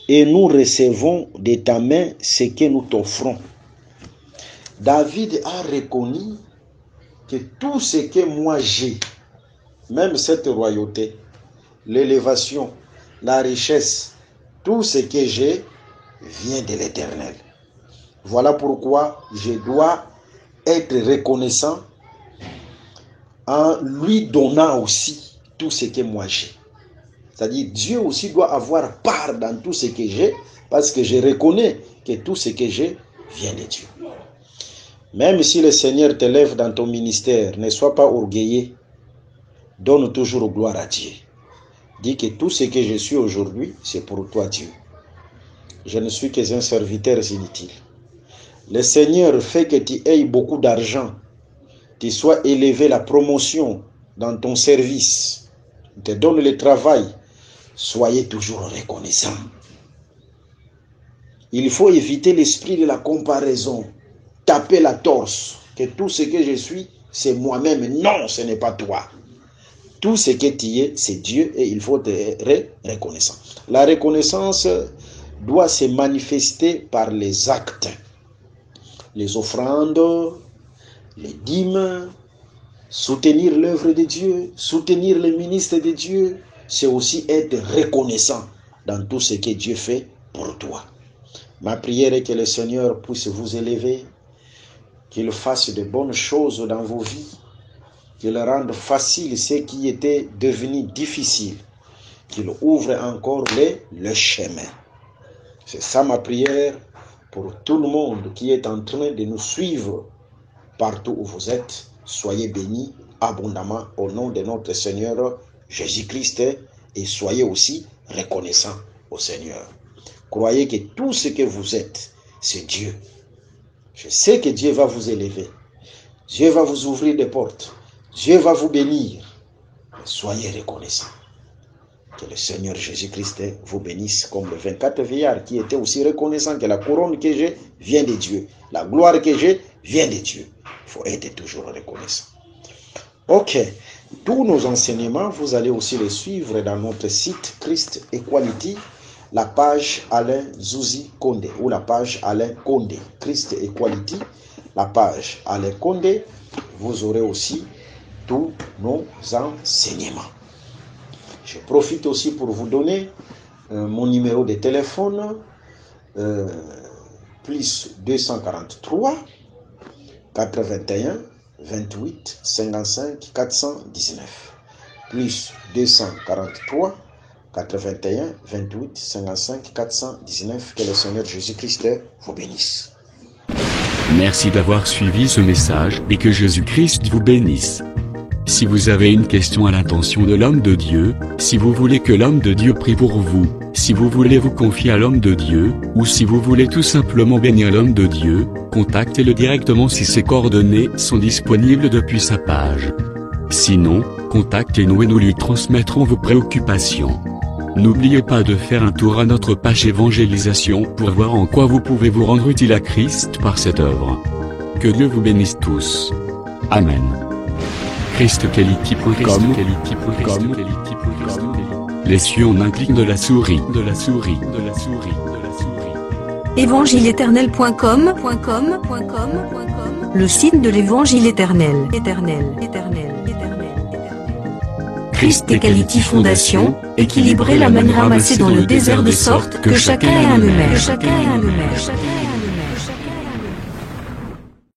et nous recevons de ta main ce que nous t'offrons. David a reconnu que tout ce que moi j'ai, même cette royauté, l'élévation, la richesse, tout ce que j'ai vient de l'Éternel. Voilà pourquoi je dois être reconnaissant en lui donnant aussi tout ce que moi j'ai. C'est-à-dire, Dieu aussi doit avoir part dans tout ce que j'ai, parce que je reconnais que tout ce que j'ai vient de Dieu. Même si le Seigneur t'élève dans ton ministère, ne sois pas orgueilleux, donne toujours gloire à Dieu. Dis que tout ce que je suis aujourd'hui, c'est pour toi, Dieu. Je ne suis qu'un serviteur inutile. Le Seigneur fait que tu aies beaucoup d'argent, tu sois élevé, la promotion dans ton service, il te donne le travail. Soyez toujours reconnaissants. Il faut éviter l'esprit de la comparaison. Taper la torse. Que tout ce que je suis, c'est moi-même. Non, ce n'est pas toi. Tout ce que tu es, c'est Dieu et il faut être reconnaissant. La reconnaissance doit se manifester par les actes. Les offrandes, les dîmes, soutenir l'œuvre de Dieu, soutenir les ministres de Dieu, c'est aussi être reconnaissant dans tout ce que Dieu fait pour toi. Ma prière est que le Seigneur puisse vous élever, qu'il fasse de bonnes choses dans vos vies, qu'il rende facile ce qui était devenu difficile, qu'il ouvre encore le chemin. C'est ça ma prière pour tout le monde qui est en train de nous suivre partout où vous êtes. Soyez bénis abondamment au nom de notre Seigneur Jésus-Christ et soyez aussi reconnaissants au Seigneur. Croyez que tout ce que vous êtes, c'est Dieu. Je sais que Dieu va vous élever. Dieu va vous ouvrir des portes. Dieu va vous bénir. Soyez reconnaissants. Que le Seigneur Jésus-Christ vous bénisse comme le 24 vieillard qui était aussi reconnaissant que la couronne que j'ai vient de Dieu. La gloire que j'ai vient de Dieu. Il faut être toujours reconnaissant. Ok. Tous nos enseignements, vous allez aussi les suivre dans notre site Christ Equality, la page Alain Zouzi Condé ou la page Alain Condé. Christ Equality, la page Alain Condé. Vous aurez aussi tous nos enseignements. Je profite aussi pour vous donner mon numéro de téléphone, plus 243 81 28 55 419. Plus 243 81 28 55 419. Que le Seigneur Jésus-Christ vous bénisse. Merci d'avoir suivi ce message et que Jésus-Christ vous bénisse. Si vous avez une question à l'intention de l'homme de Dieu, si vous voulez que l'homme de Dieu prie pour vous, si vous voulez vous confier à l'homme de Dieu, ou si vous voulez tout simplement bénir l'homme de Dieu, contactez-le directement si ses coordonnées sont disponibles depuis sa page. Sinon, contactez-nous et nous lui transmettrons vos préoccupations. N'oubliez pas de faire un tour à notre page évangélisation pour voir en quoi vous pouvez vous rendre utile à Christ par cette œuvre. Que Dieu vous bénisse tous. Amen. ChristEquality.com. Les cieux en un clic de la souris. Évangile-éternel.com, le site de l'Évangile éternel. Christ Equality Fondation, équilibrer la manne ramassée dans le désert de sorte que chacun ait un numéro.